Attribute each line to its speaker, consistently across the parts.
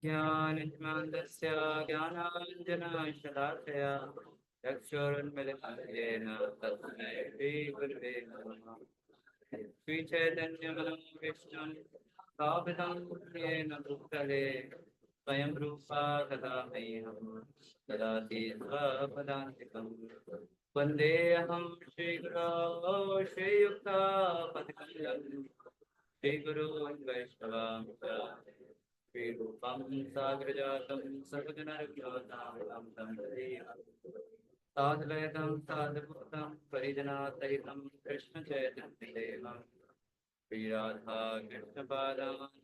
Speaker 1: ज्ञानज्ञानस्य ज्ञानाञ्जनशलाकया चक्षुरुन्मिलितं येन तस्मै श्रीगुरवे नमः। श्रीचैतन्यमनोभीष्टं स्थापितं येन भूतले स्वयं रूपा कदा मह्यं ददाति स्वपदान्तिकम्। वन्देऽहं श्रीगुरो श्रीयुक्तापतिकमलं श्रीगुरून् वैष्णवांश्च श्रीरूपं साग्रजातं सर्वजनरघुनाथं तं साधुवैतं साधुभूतं परिजनासहितं कृष्णचैतन्यदेवं श्रीराधा कृष्णपादान्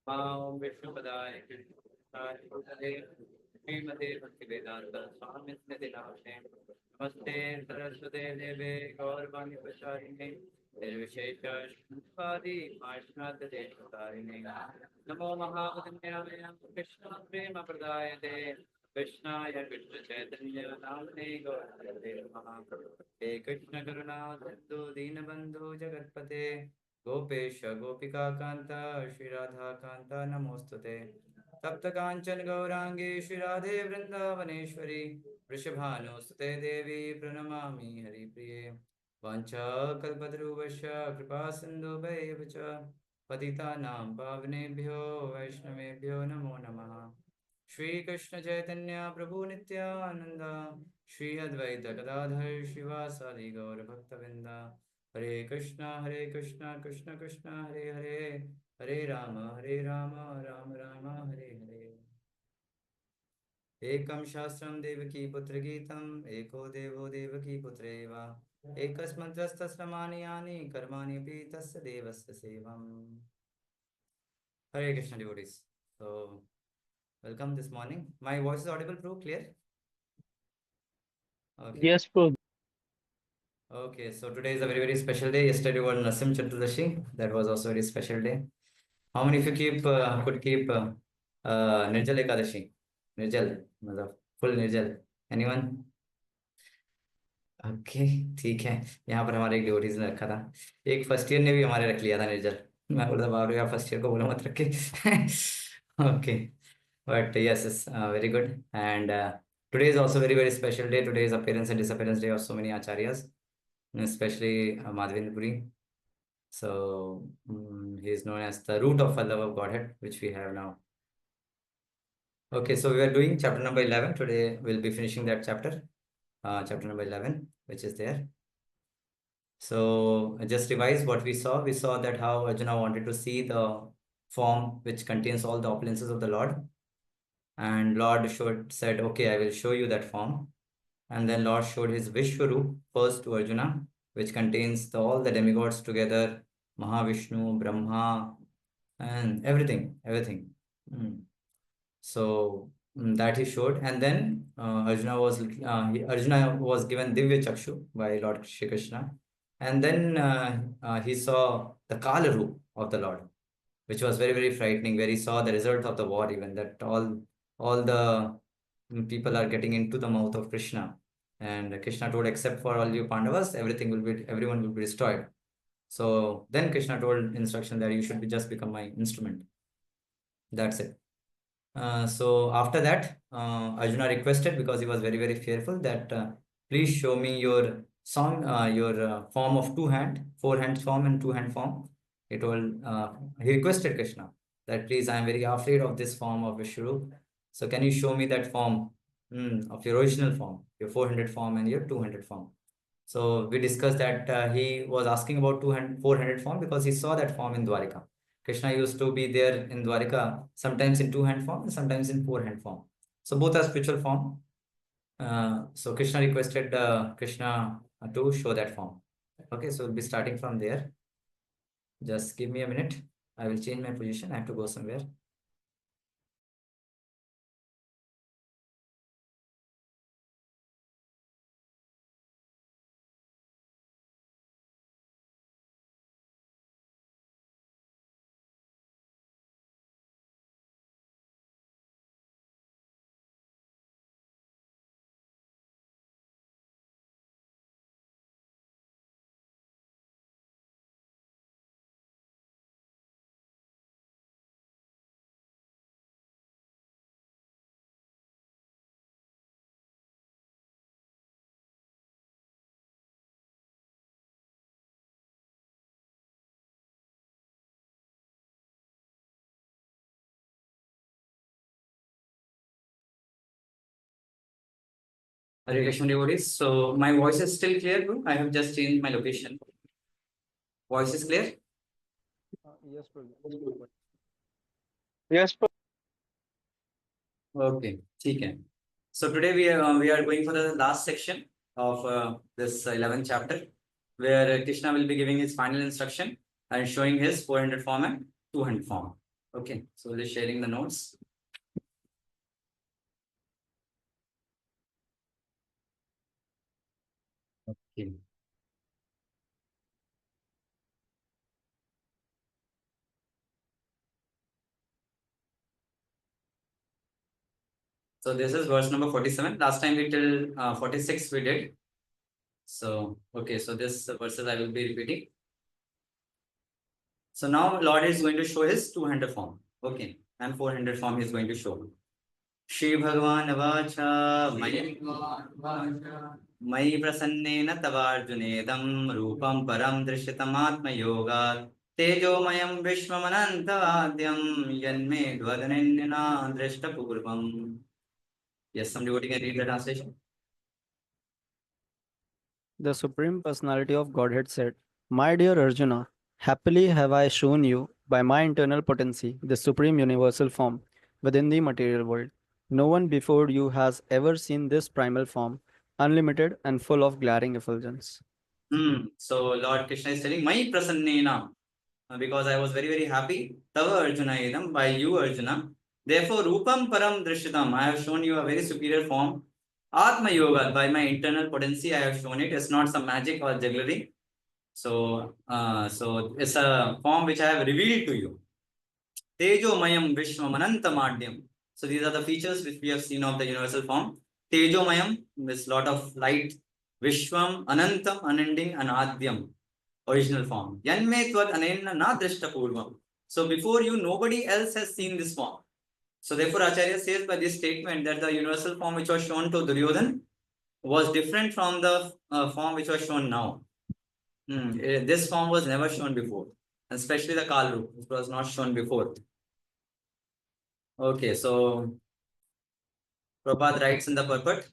Speaker 1: मां विष्णुपदाय कृष्णाय भूतले श्रीमते भक्तिवेदान्त स्वामिन्यति नामिने नमस्ते सरस्वते देवे गौरवाणि प्रचारिणे निर्विशेष शून्यवादी पाश्चात्यदेशकारिणे नमो महावदन्याय कृष्ण प्रेम प्रदायते कृष्णाय कृष्ण चैतन्य नामने गौरवते नमः। हे कृष्ण करुणा सिन्धु दीनबन्धु जगत्पते गोपेश गोपिका कांता श्री राधा कांता नमोस्तुते तप्त कांचन गौरांगे श्री राधे वृंदावनेश्वरी वृषभानुसुते देवी प्रणमामि हरिप्रिये वाञ्छाकल्पतरुभ्यश्च कृपा सिन्धुभ्येव च पतितानां पावनेभ्यो वैष्णवेभ्यो नमो नमः। श्री कृष्ण चैतन्य प्रभु नित्यानंद श्री अद्वैत गदाधर शिवासादि गौर भक्तवृंदा हरे कृष्णा कृष्ण कृष्ण हरे हरे हरे राम राम राम हरे हरे। एकं शास्त्रं देवकी पुत्रगीतम् एको देवो देवकी पुत्रेव एकस्मन्त्रस्तस्मानि यानि कर्माण्यपि तस्य देवस्य सेवम्। Hare Krishna devotees. So welcome this morning. My voice is audible, Prabhu? Clear? Okay.
Speaker 2: Yes, Prabhu.
Speaker 1: Okay, so today is a very, very special day. Yesterday was Nasim Chaturdashi. That was also a very special day. How many of you could keep Nirjal Ekadashi? Nirjal, मतलब full Nirjal. Anyone? Okay, ठीक है। यहाँ पर हमारे एक devotees ने रखा था। एक फर्स्ट ईयर ने भी हमारे रख लिया था निर्जल। मैं बोलता बाप रे यार, फर्स्ट ईयर को बोलो मत रखे। Okay, but yes is very good and today is also very very special day. Today is appearance and disappearance day of so many acharyas, especially Madhavendra Puri. So he is known as the root of the love of Godhead, which we have now. Okay, so we are doing chapter number 11. Today we'll be finishing that chapter, chapter number 11, which is there. So just revise what we saw. We saw that how Arjuna wanted to see the form which contains all the opulences of the Lord. And Lord said, okay, I will show you that form. And then Lord showed his Vishwaroop first to Arjuna, which contains all the demigods together, Mahavishnu, Brahma, and everything. Mm. So that he showed, and then Arjuna was given Divya Chakshu by Lord Shri Krishna, and then he saw the Kala Roop of the Lord, which was very very frightening, where he saw the result of the war, even that all the people are getting into the mouth of Krishna, and Krishna told, except for all you Pandavas, everyone will be destroyed. So then Krishna told instruction that you should be just become my instrument. That's it. So after that, Arjuna requested, because he was very very fearful, that please show me your form of two hand, four hands form and two hand form. He requested Krishna that please, I am very afraid of this form of Vishwarup. So can you show me that form of your original form, your 400 form and your 200 form? So we discussed that he was asking about 400 form because he saw that form in Dwarika. Krishna used to be there in Dwarika, sometimes in two-hand form and sometimes in four-hand form. So both are spiritual form. So Krishna requested Krishna to show that form. Okay, so we'll be starting from there. Just give me a minute. I will change my position. I have to go somewhere. Hare Krishna devotees. So my voice is still clear, bro? I have just changed my location. Voice is clear?
Speaker 2: Yes, Prabhuji.
Speaker 3: Yes,
Speaker 1: Okay, ठीक है. So today we are going for the last section of this 11th chapter, where Krishna will be giving his final instruction and showing his 400 form and 200 form. Okay, so just sharing the notes. Okay. So this is verse number 47. Last time we till 46 we did. So okay, so this verses I will be repeating. So now Lord is going to show his 200 form. Okay, and 400 form he is going to show. Shri भगवान वाचा मयि प्रसन्नेन तवार्जुनेदं रूपं परं दृश्यतमात्मयोगात् तेजोमयं विश्वमनन्तवाद्यं यन्मे द्वदनेन दृष्टपूर्वम्. Yes, some devotee can read the translation.
Speaker 2: The Supreme Personality of Godhead said, My dear Arjuna, happily have I shown you, by my internal potency, the Supreme Universal Form within the material world. No one before you has ever seen this primal form, unlimited and full of glaring effulgence.
Speaker 1: So Lord Krishna is telling, my prasannena, because I was very, very happy. Tava Arjuna idam, by you Arjuna. Therefore, Rupam Param Drishyatam, I have shown you a very superior form. Atma Yoga, by my internal potency, I have shown it. It's not some magic or jugglery. So it's a form which I have revealed to you. Tejo Mayam Vishwam Anantamadhyam. So these are the features which we have seen of the universal form. Tejo Mayam is lot of light. Vishwam Anantam, unending, and Adhyam, original form. Yanme Tvad Anenna Na Drishta Purvam. So before you, nobody else has seen this form. So therefore, Acharya says by this statement that the universal form which was shown to Duryodhan was different from the form which was shown now. This form was never shown before, especially the Kalru, which was not shown before. Okay, so Prabhupada writes in the purport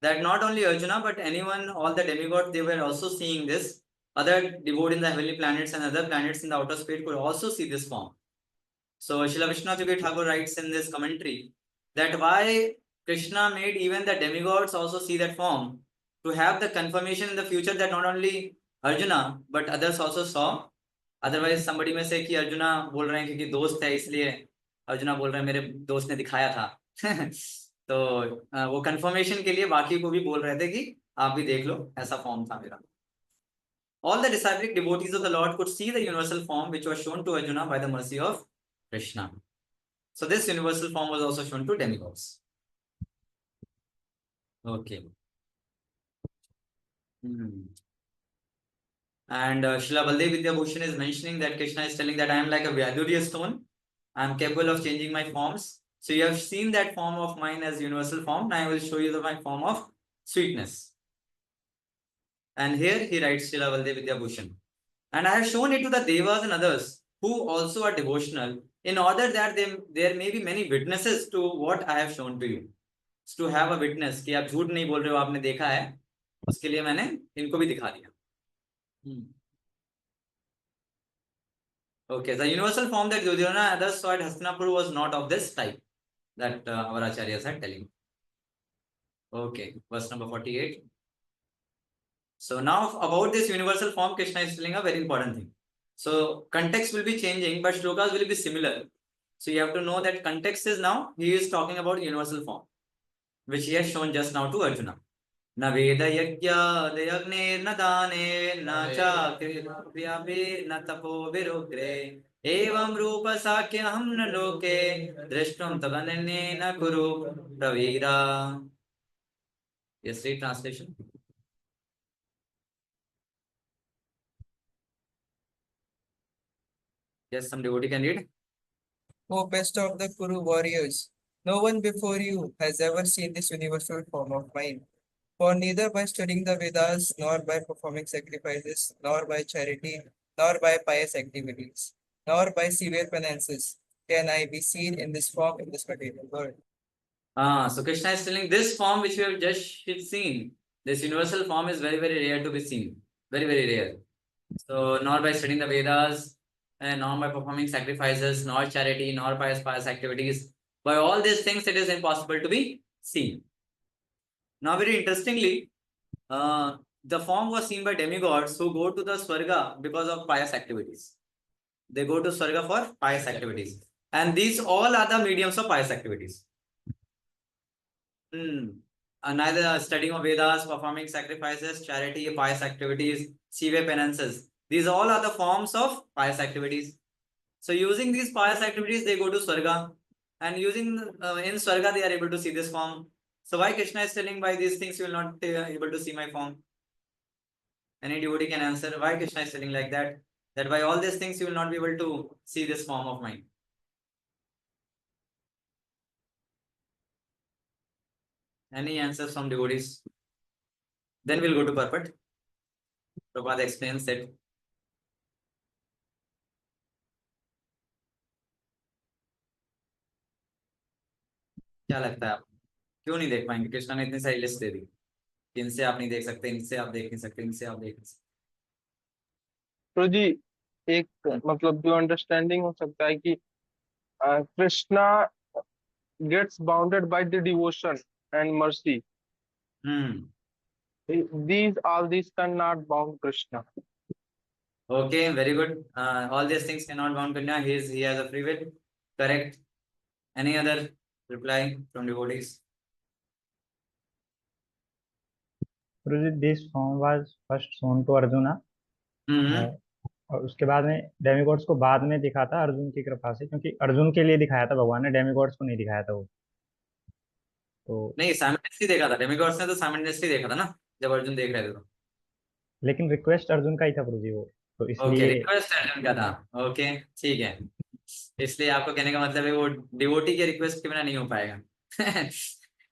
Speaker 1: that not only Arjuna but anyone, all the demigods, they were also seeing this. Other devotees in the heavenly planets and other planets in the outer space could also see this form. So Srila Vishnu Yogi Thakur writes in this commentary that why Krishna made even the demigods also see that form, to have the confirmation in the future that not only Arjuna but others also saw. Otherwise somebody may say कि अर्जुना बोल रहे हैं क्योंकि दोस्त है इसलिए अर्जुना बोल रहे हैं मेरे दोस्त ने दिखाया था. तो वो कंफर्मेशन के लिए बाकी को भी बोल रहे थे कि आप भी देख लो ऐसा फॉर्म था मेरा. All the disciplic devotees of the Lord could see the universal form which was shown to Arjuna by the mercy of Krishna. So this universal form was also shown to demigods. Okay. And Srila Baldev Vidyabhushan is mentioning that Krishna is telling that I am like a Vyadurya stone. I am capable of changing my forms. So you have seen that form of mine as universal form. Now I will show you my form of sweetness. And here he writes Srila Baldev Vidyabhushan. And I have shown it to the Devas and others who also are devotional, in order that there may be many witnesses to what I have shown to you. To have a witness कि आप झूठ नहीं बोल रहे हो, आपने देखा है, उसके लिए मैंने इनको भी दिखा दिया. Okay, the universal form that Duryodhana and others saw at Hastinapur was not of this type that our acharyas are telling. Okay, verse number 48. So now about this universal form, Krishna is telling a very important thing. So context will be changing, but shlokas will be similar. So you have to know that context is now, he is talking about universal form, which he has shown just now to Arjuna. न वेद यज्ञ न दाने न चाक्रियापि न तपो विरुग्रे एवं रूप साख्यहं न लोके दृष्टुं तदन्येन कुरु Pravira. Yes, read translation. Yes, some devotee can read.
Speaker 4: O best of the Kuru warriors, no one before you has ever seen this universal form of mine. For neither by studying the Vedas, nor by performing sacrifices, nor by charity, nor by pious activities, nor by severe penances can I be seen in this form in this material world.
Speaker 1: So Krishna is telling this form which we have just seen, this universal form is very, very rare to be seen. Very, very rare. So nor by studying the Vedas, and nor by performing sacrifices, nor charity, nor pious activities. By all these things, it is impossible to be seen. Now, very interestingly, the form was seen by demigods who go to the Swarga because of pious activities. They go to Swarga for pious activities. And these all are the mediums of pious activities. Neither studying of Vedas, performing sacrifices, charity, pious activities, Siva penances. These all are the forms of pious activities. So using these pious activities, they go to Swarga. And using in Swarga, they are able to see this form. So why Krishna is telling by these things you will not able to see my form? Any devotee can answer why Krishna is telling like that. That by all these things you will not be able to see this form of mine. Any answers from devotees? Then we'll go to purport. Prabhupada explains that. क्या लगता है आप क्यों नहीं देख पाएंगे? कृष्णा ने इतनी सारी लिस्ट दे दी, इनसे आप नहीं देख सकते, इनसे आप देख नहीं सकते, इनसे आप देख नहीं सकते.
Speaker 3: तो जी एक मतलब जो अंडरस्टैंडिंग हो सकता है कि Krishna gets bounded by the devotion and mercy. These all these cannot bound Krishna.
Speaker 1: Okay, very good. All these things cannot bound Krishna. He has a free will. Correct. Any other reply from devotees?
Speaker 5: Prabhuji, this form was first shown to Arjuna. और उसके बाद में demigods को बाद में दिखा था अर्जुन की कृपा से, क्योंकि अर्जुन के लिए दिखाया था भगवान ने, डेमिगॉड्स को नहीं दिखाया था वो. तो
Speaker 1: नहीं, साइमल्टेनियसली देखा था. डेमिगॉड्स ने तो साइमल्टेनियसली देखा था ना, जब अर्जुन देख रहे थे तो.
Speaker 5: लेकिन रिक्वेस्ट अर्जुन का ही था प्रभु जी वो, तो
Speaker 1: ओके,
Speaker 5: इसलिए
Speaker 1: रिक्वेस्ट अर्जुन का था. ओके, ठीक है. इसलिए आपको कहने का मतलब है वो डिवोटी के रिक्वेस्ट के बिना नहीं हो पाएगा.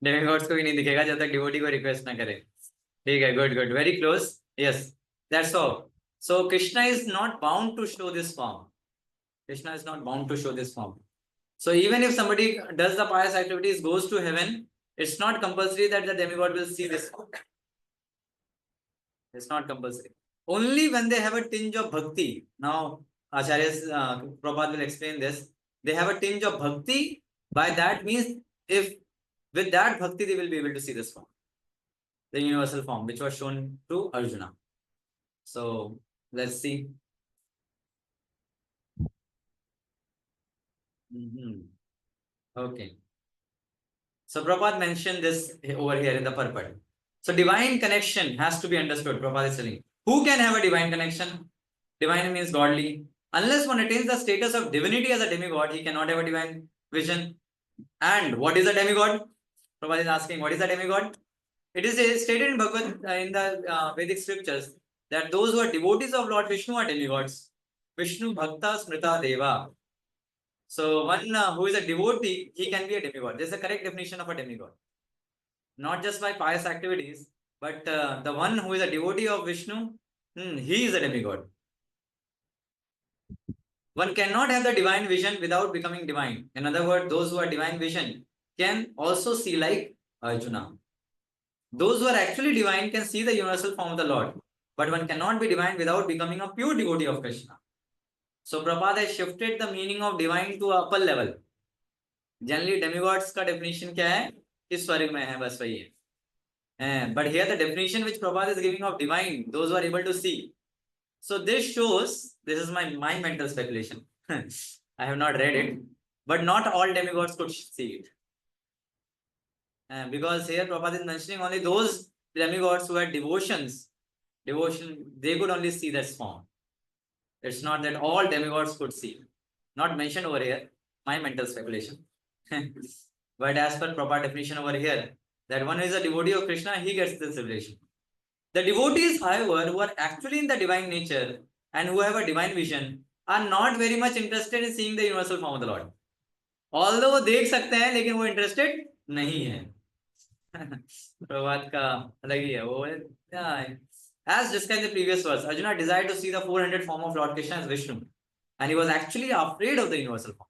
Speaker 1: डेमिगॉड्स को भी नहीं दिखेगा जब तक डिवोटी को रिक्वेस्ट ना करे. ठीक है, good good, very close. Yes, that's all. So Krishna is not bound to show this form. Krishna is not bound to show this form. So even if somebody does the pious activities, goes to heaven, it's not compulsory that the demigod will see this form. It's not compulsory. Only when they have a tinge of bhakti. Now, Acharya Prabhupada will explain this. They have a tinge of bhakti. By that means, if with that bhakti, they will be able to see this form, the universal form, which was shown to Arjuna. So let's see. Okay. So Prabhupada mentioned this over here in the purport. So divine connection has to be understood. Prabhupada is telling. Who can have a divine connection? Divine means godly. Unless one attains the status of divinity as a demigod, he cannot have a divine vision. And what is a demigod? Prabhupada is asking, what is a demigod? It is stated in Bhagavad, in the Vedic scriptures, that those who are devotees of Lord Vishnu are demigods. Vishnu Bhakta Smrita Deva. So one who is a devotee, he can be a demigod. This is the correct definition of a demigod. Not just by pious activities, but the one who is a devotee of Vishnu, he is a demigod. One cannot have the divine vision without becoming divine. In other words, those who are divine vision can also see like Arjuna. Those who are actually divine can see the universal form of the Lord. But one cannot be divine without becoming a pure devotee of Krishna. So Prabhupada has shifted the meaning of divine to upper level. Generally, demigods का definition क्या है? इस स्वर्ग में है, बस वही है. But here the definition which Prabhupada is giving of divine, those who are able to see. So this shows, this is my mental speculation. I have not read it, but not all demigods could see it. Because here Prabhupada is mentioning only those demigods who had devotion, they could only see that form. It's not that all demigods could see. Not mentioned over here, my mental speculation. But as per proper definition over here, that one is a devotee of Krishna, he gets this revelation. The devotees, however, who are actually in the divine nature and who have a divine vision, are not very much interested in seeing the universal form of the Lord. Although वो देख सकते हैं, लेकिन वो interested नहीं है. प्रभात का अलग ही है वो. As described in the previous verse, Arjuna desired to see the 400 form of Lord Krishna as Vishnu, and he was actually afraid of the universal form.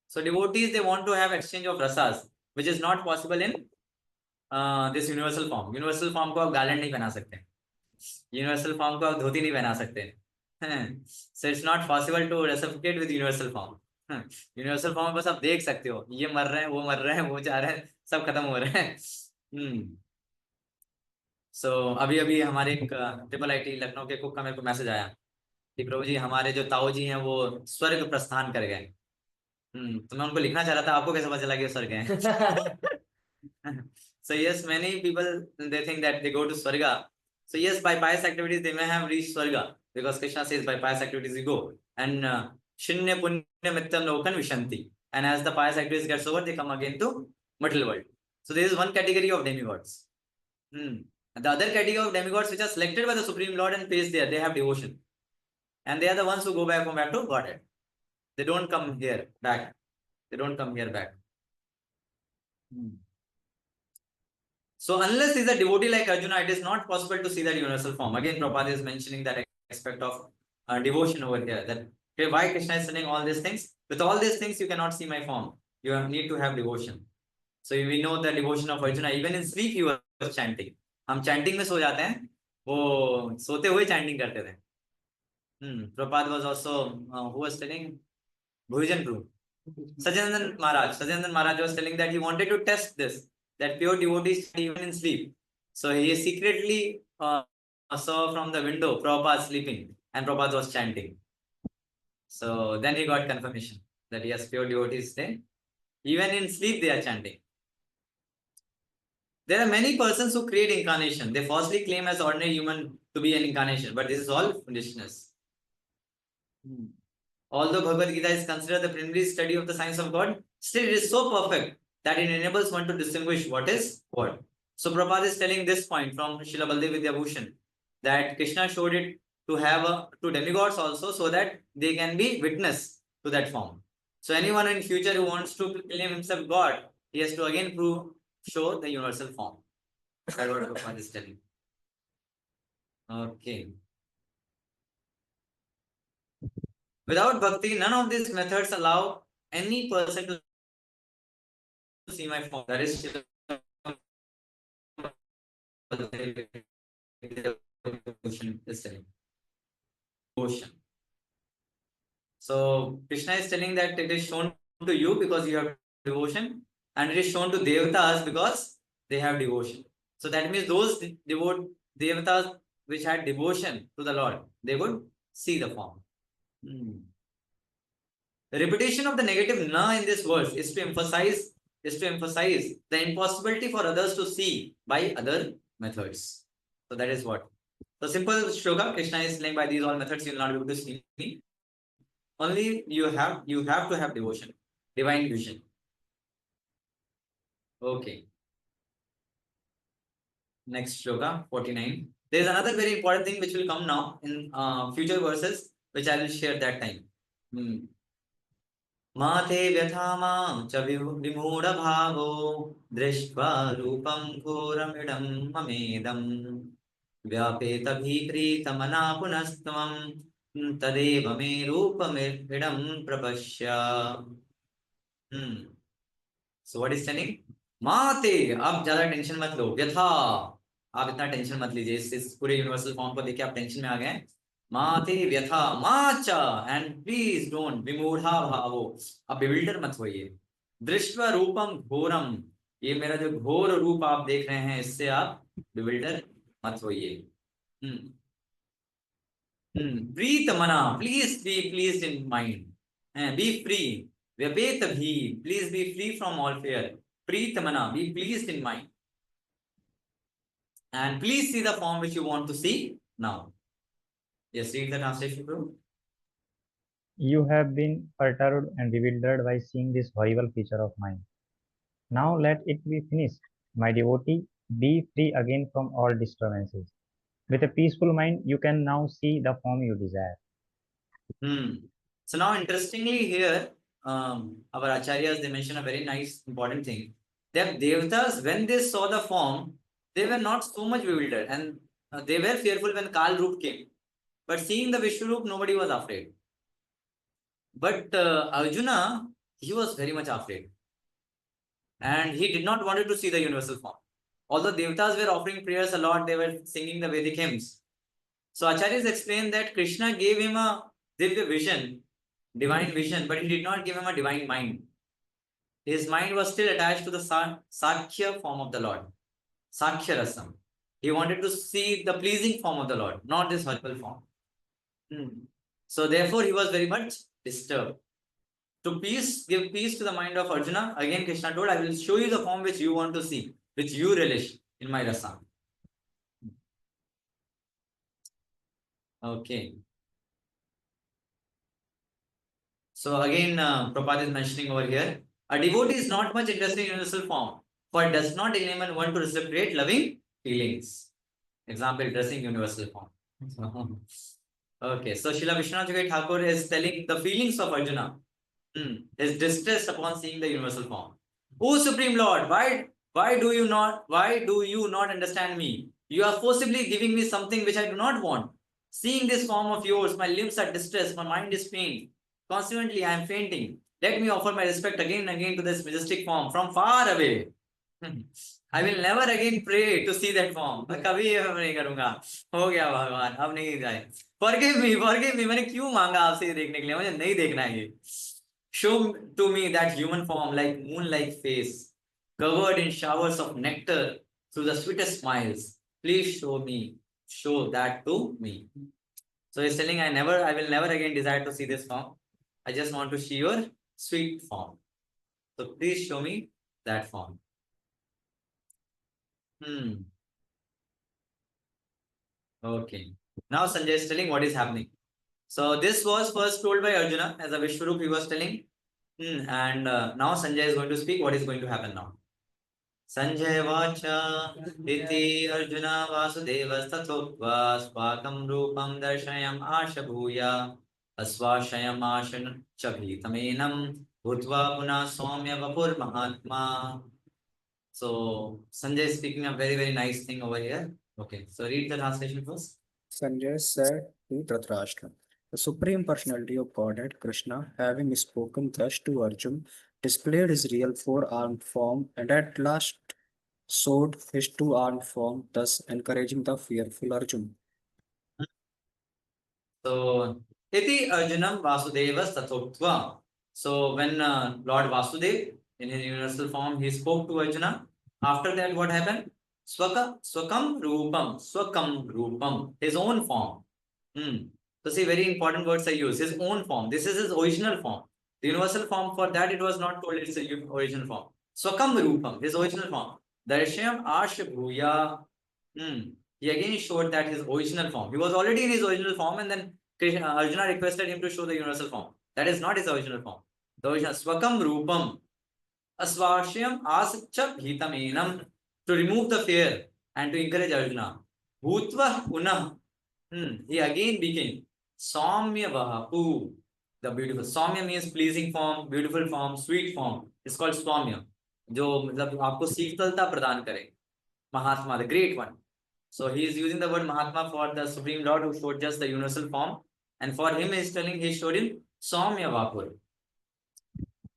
Speaker 1: So devotees, they want to have exchange of rasas which is not possible in this universal form. Universal form को आप garland नहीं पहना सकते, universal form को आप धोती नहीं पहना सकते. So it's not possible to reciprocate with universal form. Universal form में बस आप देख सकते हो, ये मर रहे हैं, वो मर रहे हैं, वो जा रहे हैं, सब खत्म हो रहे हैं. सो अभी अभी हमारे एक ट्रिपल आईटी लखनऊ के कुक का मेरे को मैसेज आया कि प्रभु जी हमारे जो ताऊ जी हैं वो स्वर्ग प्रस्थान कर गए. तो मैं उनको लिखना चाह रहा था, आपको कैसे पता चला कि वो स्वर्ग गए? So yes, many people they think that they go to Swarga. So yes, by pious activities they may have reached Swarga, because Krishna says by pious activities you go. And Shinya Punya Mittam Lokan Vishanti. And as the pious activities gets over, they come again to material world. So there is one category of demigods. And the other category of demigods which are selected by the Supreme Lord and placed there, they have devotion. And they are the ones who go back to Godhead. They don't come here back. They don't come here back. So unless he is a devotee like Arjuna, it is not possible to see that universal form. Again, Prabhupada is mentioning that aspect of devotion over here. That okay, why Krishna is saying all these things? With all these things, you cannot see my form. You need to have devotion. So we know the devotion of Arjuna. Even in sleep, he was chanting. हम chanting में सो जाते हैं, वो सोते हुए chanting करते थे. Prabhupada was also who was telling Bhujan Guru. Sajanandan Maharaj was telling that he wanted to test this, that pure devotees even in sleep. So he secretly saw from the window Prabhupada sleeping and Prabhupada was chanting. So then he got confirmation that yes, pure devotees stay. Even in sleep they are chanting. There are many persons who create incarnation. They falsely claim as ordinary human to be an incarnation, but this is all foolishness. Although Bhagavad Gita is considered the primary study of the science of God, still it is so perfect that it enables one to distinguish what is what. So Prabhupada is telling this point from Srila Baldev Vidyabhushan, that Krishna showed it to have to demigods also, so that they can be witness to that form. So anyone in future who wants to claim himself God, he has to again show the universal form. That's what Prabhupada is telling. Okay. Without bhakti, none of these methods allow any person to see my form. That is devotion. So Krishna is telling that it is shown to you because you have devotion, and it is shown to devatas because they have devotion. So that means those devatas which had devotion to the Lord, they would see the form. The repetition of the negative na in this verse is to emphasize the impossibility for others to see by other methods. So that is what. So simple shloka, Krishna is saying by these all methods you will not be able to see me. Only you have to have devotion, divine vision. Okay. Next shloka, 49. There is another very important thing which will come now in future verses, which I will share that time. माते व्यथा मां च विमूढभावो दृष्ट्वा रूपं घोरमिदं ममेदं व्यापेतभीप्रीतमना पुनस्त्वं तदेव मे रूपमिदं प्रपश्य. So what is telling? माते, अब ज्यादा टेंशन मत लो. व्यथा, आप इतना टेंशन मत लीजिए. इस पूरे यूनिवर्सल फॉर्म को लेके आप टेंशन में आ गए. माते व्यथा माचा, एंड प्लीज डोंट विमूढ़ा भावो, अब bewilder मत होइए. दृष्ट्वा रूपम घोरम, ये मेरा जो घोर रूप आप देख रहे हैं, इससे आप bewilder मत होइए. प्रीत मना, please be pleased in mind, be free. व्यपेत भी, please be free from all fear. प्रीत मना, be pleased in mind, and please see the form which you want to see now. Yes, read the translation, bro.
Speaker 5: You have been perturbed and bewildered by seeing this horrible feature of mine. Now let it be finished. My devotee, be free again from all disturbances. With a peaceful mind, you can now see the form you desire.
Speaker 1: So now, interestingly here, our acharyas, they mention a very nice, important thing. That devatas, when they saw the form, they were not so much bewildered, and they were fearful when Kal Roop came. But seeing the Vishnu Roop, nobody was afraid. But Arjuna, he was very much afraid. and he did not wanted to see the universal form. Although Devatas were offering prayers a lot, they were singing the Vedic hymns. So Acharyas explained that Krishna gave him a divya vision, divine vision, but he did not give him a divine mind. His mind was still attached to the Sakhya form of the Lord, Sakhya Rasam. He wanted to see the pleasing form of the Lord, not this horrible form. So therefore, he was very much disturbed. To give peace to the mind of Arjuna, again Krishna told, I will show you the form which you want to see, which you relish in my rasa. Okay. So again, Prabhupada is mentioning over here, a devotee is not much interested in universal form, for it does not enable one to reciprocate loving feelings. Example, dressing universal form. Okay, so Srila Vishwanath Chakravarti Thakur is telling the feelings of Arjuna. His distress upon seeing the universal form. O Supreme Lord, why do you not understand me? You are forcibly giving me something which I do not want. Seeing this form of yours, my limbs are distressed, my mind is pained. Consequently, I am fainting. Let me offer my respect again and again to this majestic form from far away. I will never again pray to see that form. कभी नहीं करूंगा. हो गया भगवान, अब नहीं जाए. Forgive me. मैंने क्यों मांगा आपसे ये देखने के लिए? मुझे नहीं देखना है ये. Show to me that human form, like moon-like face, covered in showers of nectar through the sweetest smiles. Please show that to me. So he's telling, I will never again desire to see this form. I just want to see your sweet form. So please show me that form. Okay. Now Sanjay is telling what is happening. So this was first told by Arjuna as a Vishwarup he was telling. And now Sanjay is going to speak what is going to happen now. Sanjay vacha iti Arjuna vasudevasthatokva swakam rupam darshayam ashabhuya asvashayam ashan chabhitamenam bhutva puna somya vapur mahatma. So Sanjay is speaking a very, very nice thing over here. Okay, so read the translation first.
Speaker 2: Sanjay said to Dhritarashtra, the Supreme Personality of Godhead, Krishna, having spoken thus to Arjuna, displayed his real four-armed form and at last showed his two-armed form, thus encouraging the fearful Arjuna.
Speaker 1: So, iti Arjunam Vasudevas Tathoktva. So, when Lord Vasudev, in his universal form, he spoke to Arjuna. After that, what happened? Swakam Rupam, his own form. So, see, very important words I use. His own form. This is his original form. The universal form, for that, it was not told it's the original form. Swakam Rupam, his original form. Darshayam Ashabhuya. He again showed that his original form. He was already in his original form, and then Arjuna requested him to show the universal form. That is not his original form. The original Swakam Rupam Asvashyam Ascha Bhitamenam, to remove the fear and to encourage Arjuna. Bhutva Punah. He again became Saumya Vahapu. The beautiful. Saumya means pleasing form, beautiful form, sweet form. It's called Saumya. जो मतलब आपको शीतलता प्रदान करे. Mahatma, the great one. So he is using the word Mahatma for the Supreme Lord who showed just the universal form. And for him, he showed him Saumya Vapur.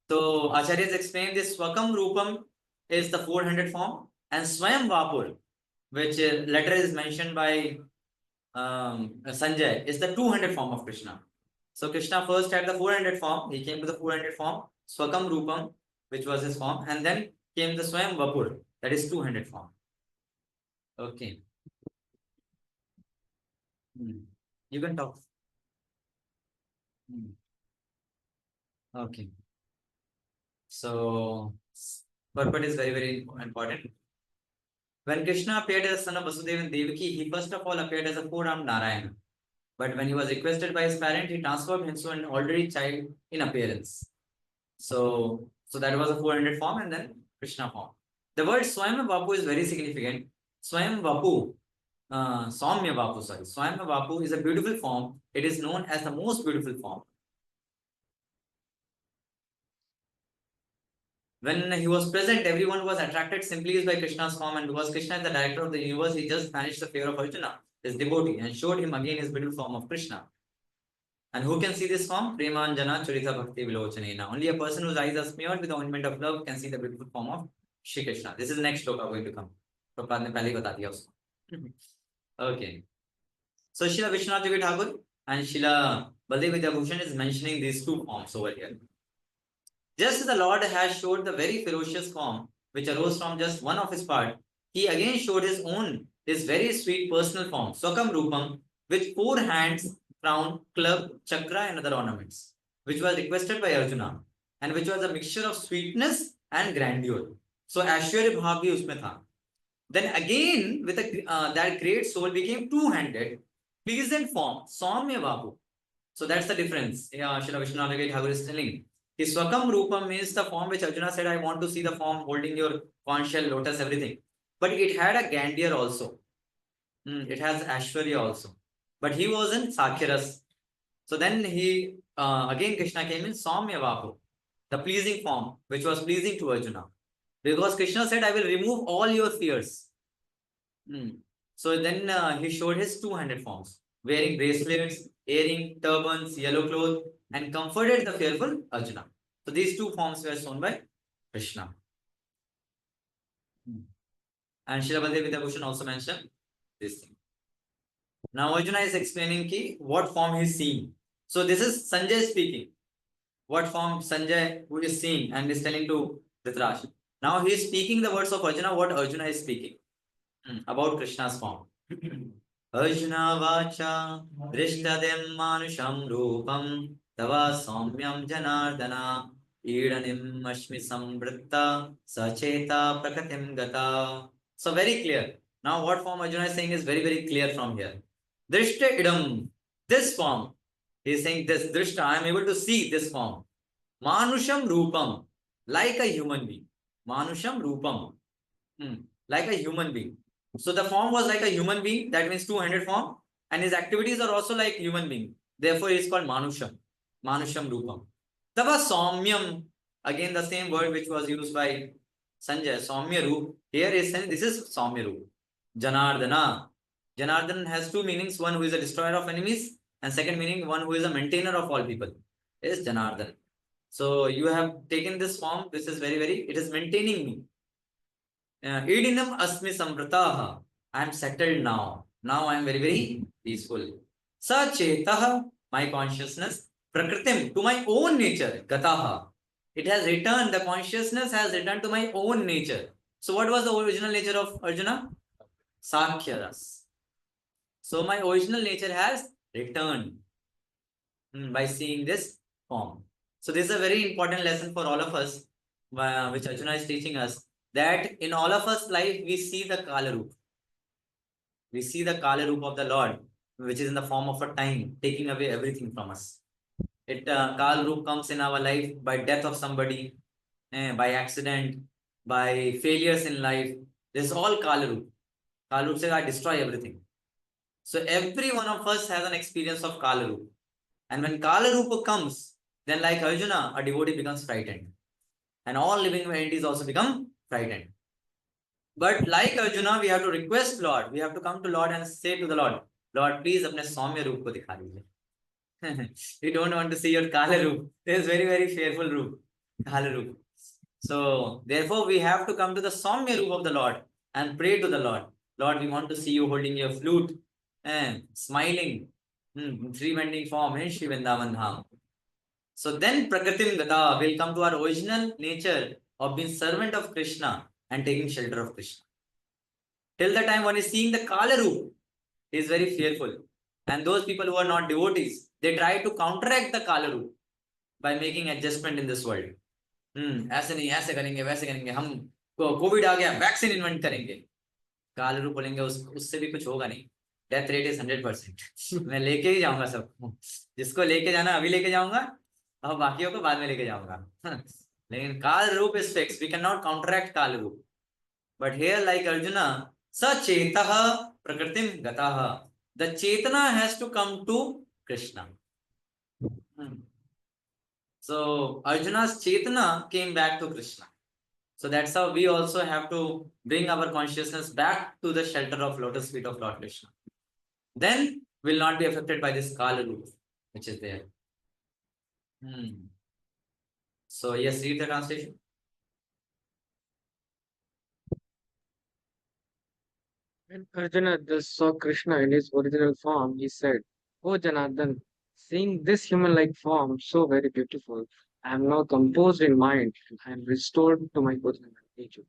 Speaker 1: So Acharyas explained this Swakam Rupam is the 400 form, and Swayam Vapur, which later is mentioned by Sanjay, is the 200 form of Krishna. So Krishna first had the 400 form, he came to the 400 form, Swakam Rupam, which was his form, and then came the Swayam Vapur, that is 200 form. Okay. You can talk. Okay. So, purport is very, very important. When Krishna appeared as son of Vasudeva and Devaki, he first of all appeared as a four-armed Narayana. But when he was requested by his parent, he transformed himself into an ordinary child in appearance. So that was a 400 form and then Krishna form. The word Swayam Vapu is very significant. Swayam Vapu, Saumya Vapu, sorry. Swayam Vapu is a beautiful form. It is known as the most beautiful form. When he was present, everyone was attracted simply by Krishna's form, and because Krishna is the director of the universe, he just banished the fear of Arjuna, his devotee, and showed him again his beautiful form of Krishna. And who can see this form? Premanjana Charita Bhakti Vilochanena. Only a person whose eyes are smeared with the ointment of love can see the beautiful form of Shri Krishna. This is the next shloka going to come. Prabhupada ने पहले ही बता दिया उसको. Okay. So Srila Vishwanath Yogi Thakur and Srila Baldev Vidyabhushan is mentioning these two forms over here. Just as the Lord has showed the very ferocious form which arose from just one of his part, he again showed his own, his very sweet personal form, Swakam Rupam, with 4 hands, crown, club, chakra, and other ornaments, which was requested by Arjuna, and which was a mixture of sweetness and grandeur. So Aishwarya Bhav bhi usme tha. Then again, with that great soul became two-handed, pleasant form, Saumya Babu. So that's the difference. Yeah, Srila Vishwanath Thakur is telling. The Swakam Rupam means the form which Arjuna said, I want to see the form holding your conch shell, lotus, everything. But it had a grandeur also. It has Aishwarya also. But he wasn't Sakyaras. So then he, again Krishna came in Saumya Babu, the pleasing form, which was pleasing to Arjuna. Because Krishna said, I will remove all your fears. So then he showed his two-handed forms, wearing bracelets, earring, turbans, yellow cloth, and comforted the fearful Arjuna. So these two forms were shown by Krishna. And Srila Baldev Vidyabhushan also mentioned this thing. Now Arjuna is explaining what form he is seeing. So this is Sanjay speaking. What form Sanjay who is seeing and is telling to Dhritarashtra. Now he is speaking the words of Arjuna, what Arjuna is speaking about Krishna's form. Arjuna vacha drishtadem manusham rupam tava saumyam janardana idanim ashmi samvritta sacheta prakatim gata. So very clear. Now what form Arjuna is saying is very, very clear from here. Drishta idam, this form. He is saying this drishta, I am able to see this form. Manusham rupam, like a human being. Manusham rupam, like a human being. So the form was like a human being, that means two-handed form, and his activities are also like human being. Therefore, he is called Manusham, Manusham Rupam. Tava Saumyam, again the same word which was used by Sanjay, Saumya Roop. Here is saying this is Saumya Roop. Janardana. Janardana has two meanings, one who is a destroyer of enemies, and second meaning, one who is a maintainer of all people, is Janardana. So you have taken this form, this is very, very, it is maintaining me. Idinam asmi samvrataha. I am settled now. Now I am very, very peaceful. Sachetaha, my consciousness, prakritim, to my own nature, gataha. It has returned, the consciousness has returned to my own nature. So what was the original nature of Arjuna? Sakhyaras. So my original nature has returned by seeing this form. So this is a very important lesson for all of us, which Arjuna is teaching us, that in all of us life we see the Kala Roop. We see the Kala Roop of the Lord, which is in the form of a time, taking away everything from us. Kala Roop comes in our life by death of somebody, by accident, by failures in life. This is all Kala Roop. Kala Roop says, I destroy everything. So every one of us has an experience of Kala Roop. And when Kala Rupa comes, then like Arjuna, a devotee becomes frightened. And all living entities also become frightened. But like Arjuna, we have to request Lord. We have to come to Lord and say to the Lord, Lord, please apne Saumya Roop ko dikha dijiye. We don't want to see your Kala Roop. There is very, very fearful Roop. Kala Roop. So therefore we have to come to the Saumya Roop of the Lord and pray to the Lord. Lord, we want to see you holding your flute and smiling. Three-bending form in Shri Vrindavan Dham. So then Prakritim Gata will come to our original nature of being servant of Krishna and taking shelter of Krishna. Till the time one is seeing the Kala Roop, he is very fearful. And those people who are not devotees, they try to counteract the Kala Roop by making adjustment in this world. ऐसे नहीं ऐसे करेंगे वैसे करेंगे हम Covid आ गया vaccine invent करेंगे काल रूप बोलेंगे उससे भी कुछ होगा नहीं डेथ रेट इज 100%. मैं लेके ही जाऊंगा सबको जिसको लेके जाना अभी लेके जाऊंगा और बाकियों को बाद में लेके जाऊंगा. लेकिन kaal roop is fix. We can not counteract kaal roop. But here like Arjuna सचेतः प्रकृतिम गतः. The chetana has to come to Krishna. So Arjuna's Chetana came back to Krishna. So that's how we also have to bring our consciousness back to the shelter of lotus feet of Lord Krishna. Then we'll not be affected by this Kala Roop. which is there. So yes, read the translation.
Speaker 6: When Arjuna thus saw Krishna in his original form, he said, "O Janardhan, seeing this human like form so very beautiful, I am now composed in mind and I am restored to my original nature."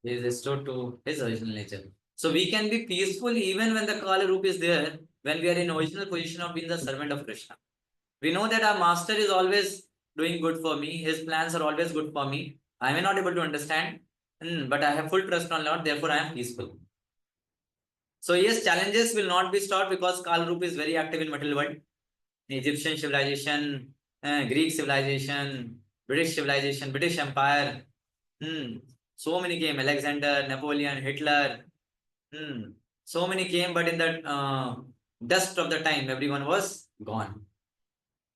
Speaker 1: He is restored to his original nature. So we can be peaceful even when the Kala Roop is there, when we are in original position of being the servant of Krishna. We know that our master is always doing good for me. His plans are always good for me. I may not able to understand, but I have full trust on Lord. Therefore, I am peaceful. So yes, challenges will not be stopped because Kala Roop is very active in material world. Egyptian civilization, Greek civilization, British civilization, British Empire. So many came. Alexander, Napoleon, Hitler. So many came, but in the dust of the time, everyone was gone.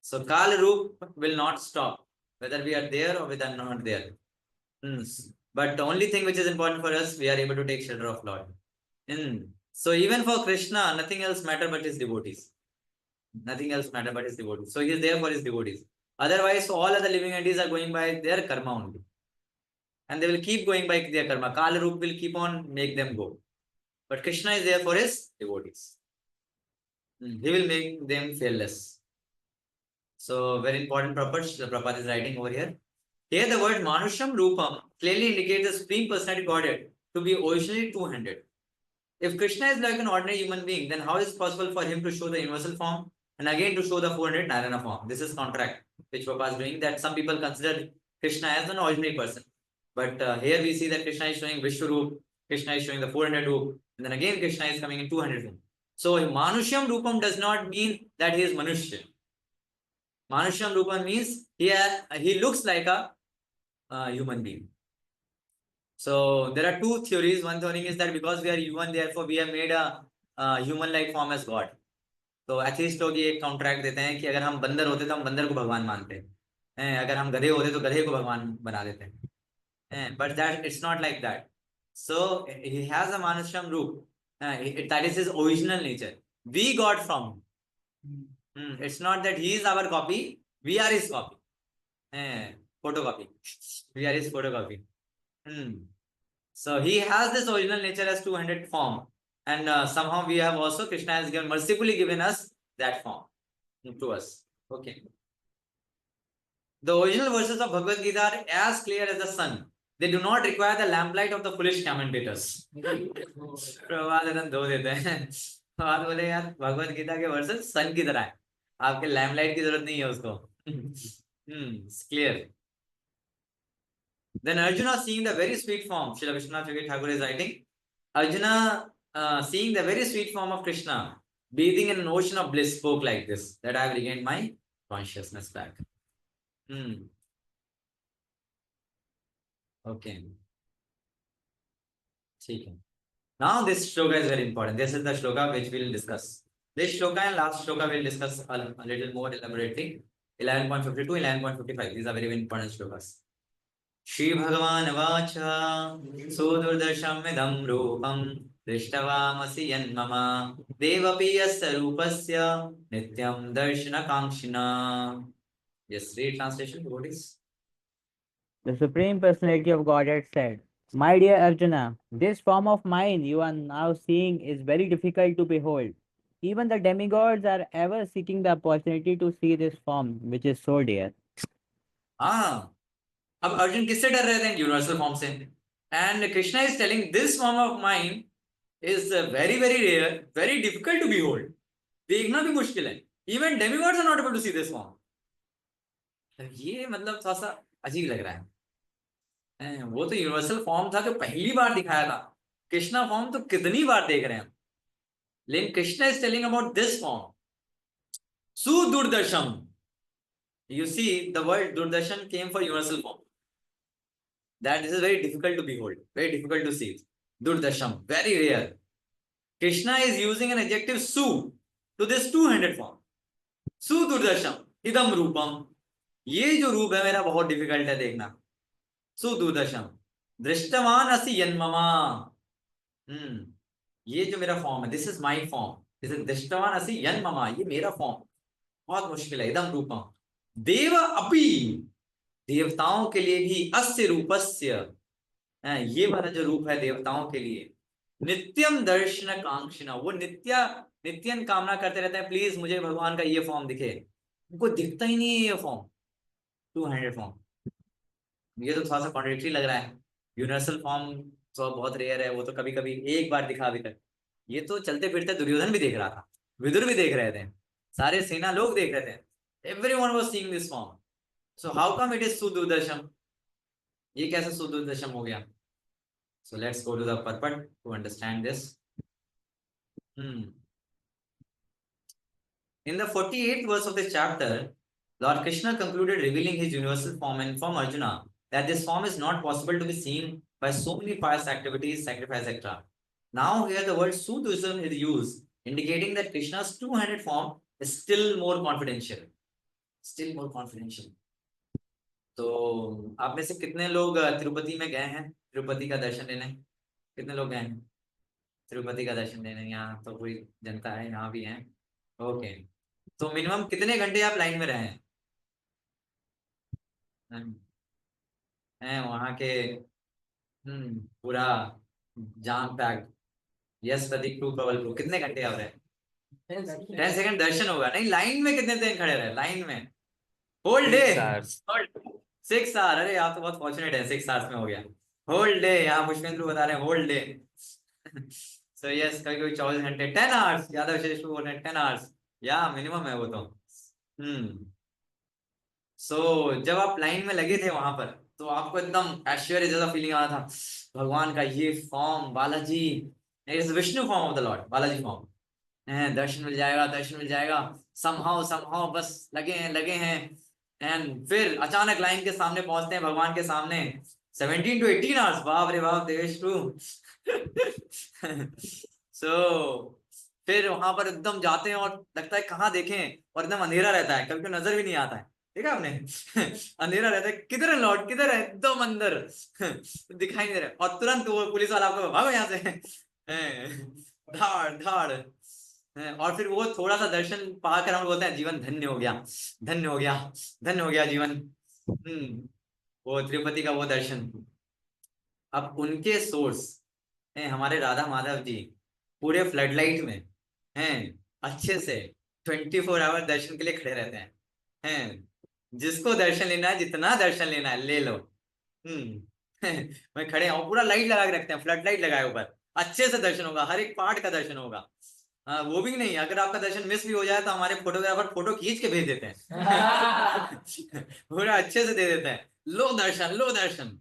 Speaker 1: So Kal Roop will not stop, whether we are there or whether not there. But the only thing which is important for us, we are able to take shelter of Lord. So even for Krishna, nothing else matter but his devotees. Nothing else matter but his devotees. So he is there for his devotees. Otherwise, all other living entities are going by their karma only. And they will keep going by their karma. Kal Roop will keep on make them go. But Krishna is there for his devotees. He will make them fearless. So very important purpose the Prabhupada is writing over here. Here the word Manusham Rupam clearly indicates the Supreme Personality Godhead to be originally two-handed. If Krishna is like an ordinary human being, then how is it possible for him to show the universal form and again to show the 400 Narayana form? This is contract which Prabhupada is doing, that some people consider Krishna as an ordinary person. But here we see that Krishna is showing Vishwarup, Krishna is showing the 400 Roop, and then again Krishna is coming in 200 form. So Manusham Rupam does not mean that he is Manushya. Manusham Rupam means he looks like a human being. So there are two theories. One theory is that because we are human, therefore we have made a human-like form as God. तो atheist लोग ये एक contract देते हैं कि अगर हम बंदर होते तो हम बंदर को भगवान मानते हैं, अगर हम गधे होते तो गधे को भगवान बना देते हैं. But that it's not like that. So he has a Manusham Roop. That is his original nature. We got from him. It's not that he is our copy. We are his copy. Photocopy. We are his photocopy. So he has this original nature as 200 form. And somehow we have also, Krishna has mercifully given us that form to us. Okay. The original verses of Bhagavad Gita are as clear as the sun. They do not require the lamplight of the foolish commentators. प्रभात धो देते हैं. बात बोले यार भगवत गीता के versus सन की तरह है, आपके लैम्पलाइट की जरूरत नहीं है उसको. It's clear. Then Arjuna, seeing the very sweet form, Srila Vishwanath Yogi Thakur is writing, Arjuna, seeing the very sweet form of Krishna, bathing in an ocean of bliss, spoke like this, that I have regained my consciousness back. Okay. Now this shloka is very important. This is the shloka which we will discuss. This shloka and last shloka we will discuss a little more elaborately. 11.52, 11.55. These are very, very important shlokas. Shri भगवान watch सुदुर्दशमिदं रूपं दृष्टवामसि यन्मम देवपि यस्य रूपस्य नित्यं दर्शनकाङ्क्षिणा. Yes, read translation, devotees.
Speaker 7: The Supreme Personality of Godhead said, "My dear Arjuna, this form of mine you are now seeing is very difficult to behold. Even the demigods are ever seeking the opportunity to see this form, which is so dear."
Speaker 1: अब अर्जुन किससे डर रहे थे? Universal form से. And Krishna is telling this form of mind is very very rare, very difficult to behold. देखना भी मुश्किल है. Even demigods are not able to see this form. ये मतलब थोड़ा सा अजीब लग रहा है. वो तो यूनिवर्सल फॉर्म था जो पहली बार दिखाया था. कृष्णा फॉर्म तो कितनी बार देख रहे हैं. लेकिन Krishna is telling about this form, सुदुर्दर्शम. You see, the word Durdarshan came for universal form. That this is very difficult to behold, very difficult to see. Durdarsham, very rare. Krishna is using an adjective su to this two-handed form. Su Durdarsham, idam rupam. ये जो रूप है मेरा बहुत difficult है देखना. सु दूरदर्शम दृष्टवान असि यन्ममा. ये जो मेरा फॉर्म है, दिस इज माय फॉर्म. जैसे दृष्टवान असि यन ममा, ये मेरा फॉर्म बहुत मुश्किल है, एकदम रूपम। देव अपि, देवताओं के लिए भी, अस्य रूपस्य, ये वाला जो रूप है देवताओं के लिए, नित्यम दर्शन कांक्षिणा, वो नित्यन कामना करते रहते हैं, प्लीज मुझे भगवान का ये फॉर्म दिखे। उनको दिखता ही नहीं है ये फॉर्म, 200 फॉर्म। ये तो थोड़ा सा कॉन्ट्रडिक्टरी लग रहा है। यूनिवर्सल फॉर्म तो बहुत रेयर है, वो तो कभी कभी एक बार दिखा अभी तक। ये तो चलते फिरते दुर्योधन भी देख रहा था, विदुर भी देख रहे थे, सारे सेना लोग देख रहे थे, everyone was seeing this form. So how come it is सुदूरदर्शन? ये कैसे सुदूरदर्शन हो गया? So let's go to the purport to understand this. In the 48th verse of this chapter, Lord Krishna concluded revealing his universal form and informed Arjuna that this form is not possible to be seen by so many pious activities, sacrifice, etc. Now here the word Sudusam is used, indicating that Krishna's two-handed form is still more confidential. Still more confidential. तो आप में से कितने लोग तिरुपति में गए हैं, तिरुपति का दर्शन लेने? कितने लोग गए हैं तिरुपति का दर्शन लेने? यहाँ तो कोई जनता है, यहाँ भी है। ओके, तो मिनिमम कितने घंटे आप लाइन में रहे हैं? हैं वहां के पूरा जाम पैक। यस प्रतीक, टू प्रबल टू, कितने घंटे आप रहे? 10 सेकंड दर्शन होगा नहीं, लाइन में कितने देर खड़े रहे? लाइन में होल डे, 6 आवर। अरे आप तो बहुत फॉर्चुनेट है, 6 आवर्स में हो गया होल डे। यहाँ पुष्पेंद्र बता रहे हैं होल डे। सो यस, कभी कभी 24 घंटे, 10 आवर्स, यादव शेष बोल रहे हैं 10 आवर्स, या मिनिमम है वो तो। सो जब आप लाइन में लगे थे वहां पर, तो आपको एकदम ऐश्वर्य जैसा फीलिंग आ रहा था, भगवान का ये form, Balaji is Vishnu form of the lord, Balaji form, दर्शन मिल जाएगा, दर्शन मिल जाएगा, समहाउ समहाउ, बस लगे हैं। एंड फिर अचानक लाइन के सामने पहुंचते हैं, भगवान के सामने। 17 to 18 आवर्स, बाप रे बाप, देवेश टू। सो फिर वहां पर एकदम जाते हैं और लगता है कहाँ देखें, और एकदम अंधेरा रहता है, कभी तो नजर भी नहीं आता है, ठीक है आपने? अंधेरा रहता है, किधर है लॉर्ड, किधर है, एकदम अंदर। दिखाई नहीं दे रहा, और तुरंत वो पुलिस वाला आपको, भागो यहाँ से। धाड़ धाड़। और फिर वो थोड़ा सा दर्शन पाकर हम बोलते हैं जीवन धन्य हो गया, धन्य हो गया, धन्य हो गया जीवन। वो तिरुपति का वो दर्शन। अब उनके सोर्स हैं हमारे राधा माधव जी, पूरे फ्लड लाइट में हैं, अच्छे से 24 आवर दर्शन के लिए खड़े रहते हैं। जिसको दर्शन लेना है, जितना दर्शन लेना है ले लो। मैं खड़े हूँ, पूरा लाइट लगा के रखते हैं, फ्लड लाइट लगाए ऊपर, अच्छे से दर्शन होगा, हर एक पार्ट का दर्शन होगा। वो भी नहीं, अगर आपका दर्शन मिस भी हो जाए तो हमारे फोटोग्राफर फोटो खींच के भेज देते हैं। पूरा अच्छे से दे देते हैं, लो दर्शन, लो दर्शन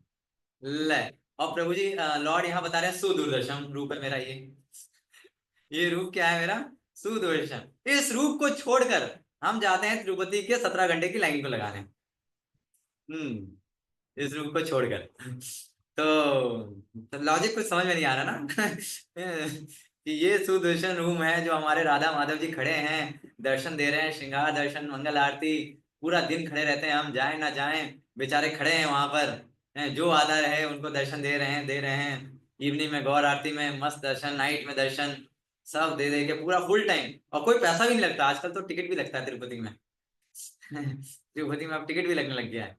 Speaker 1: ले। और प्रभु जी, लॉर्ड यहाँ बता रहे हैं सुदूरदर्शन रूप है मेरा, ये रूप क्या है मेरा? सुदूरदर्शन। इस रूप को छोड़कर हम जाते हैं तिरुपति के 17 घंटे की लाइन को लगाने। इस रूप को छोड़कर। तो लॉजिक कुछ समझ में नहीं आ रहा ना। कि ये सुदर्शन रूम है, जो हमारे राधा माधव जी खड़े हैं, दर्शन दे रहे हैं, श्रृंगार दर्शन, मंगल आरती, पूरा दिन खड़े रहते हैं, हम जाए ना जाए बेचारे खड़े हैं वहां पर, जो आधा रहे उनको दर्शन दे रहे हैं। इवनिंग में गौर आरती में मस्त दर्शन, नाइट में दर्शन, सब दे के पूरा फुल टाइम। और कोई पैसा भी नहीं लगता, आजकल तो टिकट भी लगता है तिरुपति में। तिरुपति में अब टिकट भी लगने लग गया है।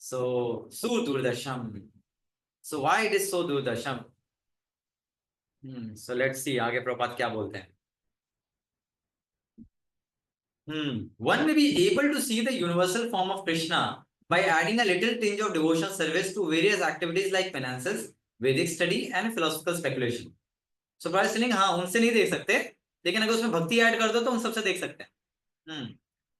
Speaker 1: So Sudurdarsham. So why it is so Durdarsham? So let's see आगे प्रपात क्या बोलते हैं। One may be able to see the universal form of Krishna by adding a little tinge of devotional service to various activities like penances, Vedic study and philosophical speculation. So Prabhupada saying, हाँ उनसे नहीं देख सकते, लेकिन अगर उसमें भक्ति add कर दो तो उन सबसे देख सकते हैं।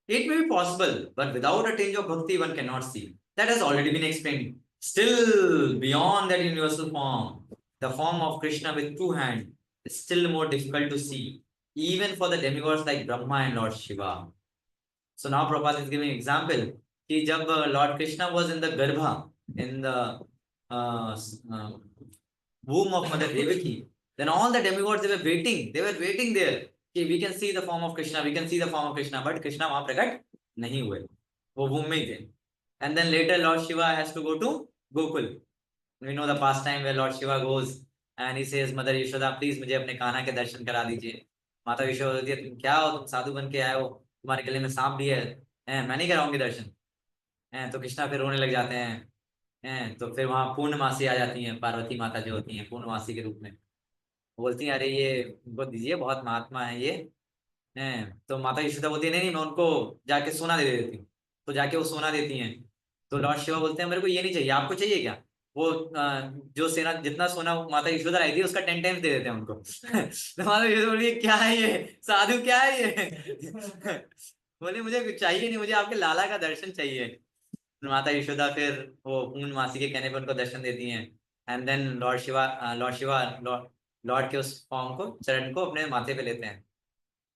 Speaker 1: It may be possible, but without a tinge of bhakti one cannot see. That has already been explained. Still, beyond that universal form, the form of Krishna with two hands is still more difficult to see, even for the demigods like Brahma and Lord Shiva. So now Prabhupada is giving an example. कि जब Lord Krishna was in the Garbha, in the womb of Mother Devaki, then all the demigods, they were waiting there. कि we can see the form of Krishna, we can see the form of Krishna, but Krishna वहां प्रकट नहीं हुए, वो womb में ही थे. And then later Lord Shiva has to go to Gokul. We know the pastime where Lord Shiva goes and he says mother Yashoda please मुझे अपने कान्हा के दर्शन करा दीजिए। माता यशोदा बोलती है तुम क्या हो, तुम साधु बन के आए हो, तुम्हारे गले में सांप भी है, मैं नहीं कराऊंगी दर्शन। तो कृष्णा फिर रोने लग जाते हैं। तो फिर वहां पूर्णमासी आ जाती हैं, पार्वती माता जो होती हैं पूर्णमासी के रूप में। बोलती हैं अरे ये उनको दीजिए, बहुत महात्मा है ये। तो माता यशोदा बोलती है नहीं नहीं मैं उनको जाके सोना दे देती हूँ। तो जाके वो सोना देती हैं। तो लॉर्ड शिवा बोलते हैं मेरे को ये नहीं चाहिए, आपको चाहिए क्या? वो जो सेना जितना सोना माता यशोदा लाई थी उसका 10 टाइम्स दे देते हैं उनको। तो माता यशोदा बोली क्या है ये, साधु क्या है ये? बोले मुझे चाहिए नहीं, मुझे आपके लाला का दर्शन चाहिए। माता यशोदा फिर वो पूर्णमासी के कहने पर उनको दर्शन देती हैं। And then Lord Shiva Lord के उस फॉर्म को, चरण को अपने माथे पे लेते हैं।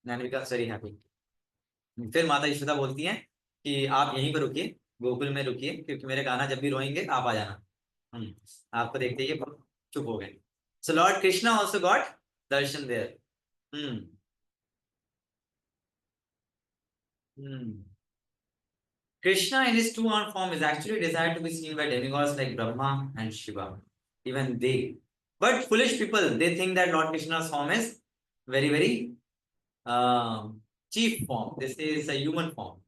Speaker 1: And becomes very happy. फिर माता यशोदा बोलती हैं कि आप यहीं पर रुकिए, गोकुल में रुकिए, क्योंकि मेरे गाना जब भी रोएंगे आप आ जाना। आपको देखते ही बहुत चुप हो गए। So lord Krishna also got darshan there. Hmm hmm Krishna in his two-armed form is actually desired to be seen by demigods like Brahma and Shiva. Even they. But foolish people, they think that Lord Krishna's form is very, very chief form. This is a human form.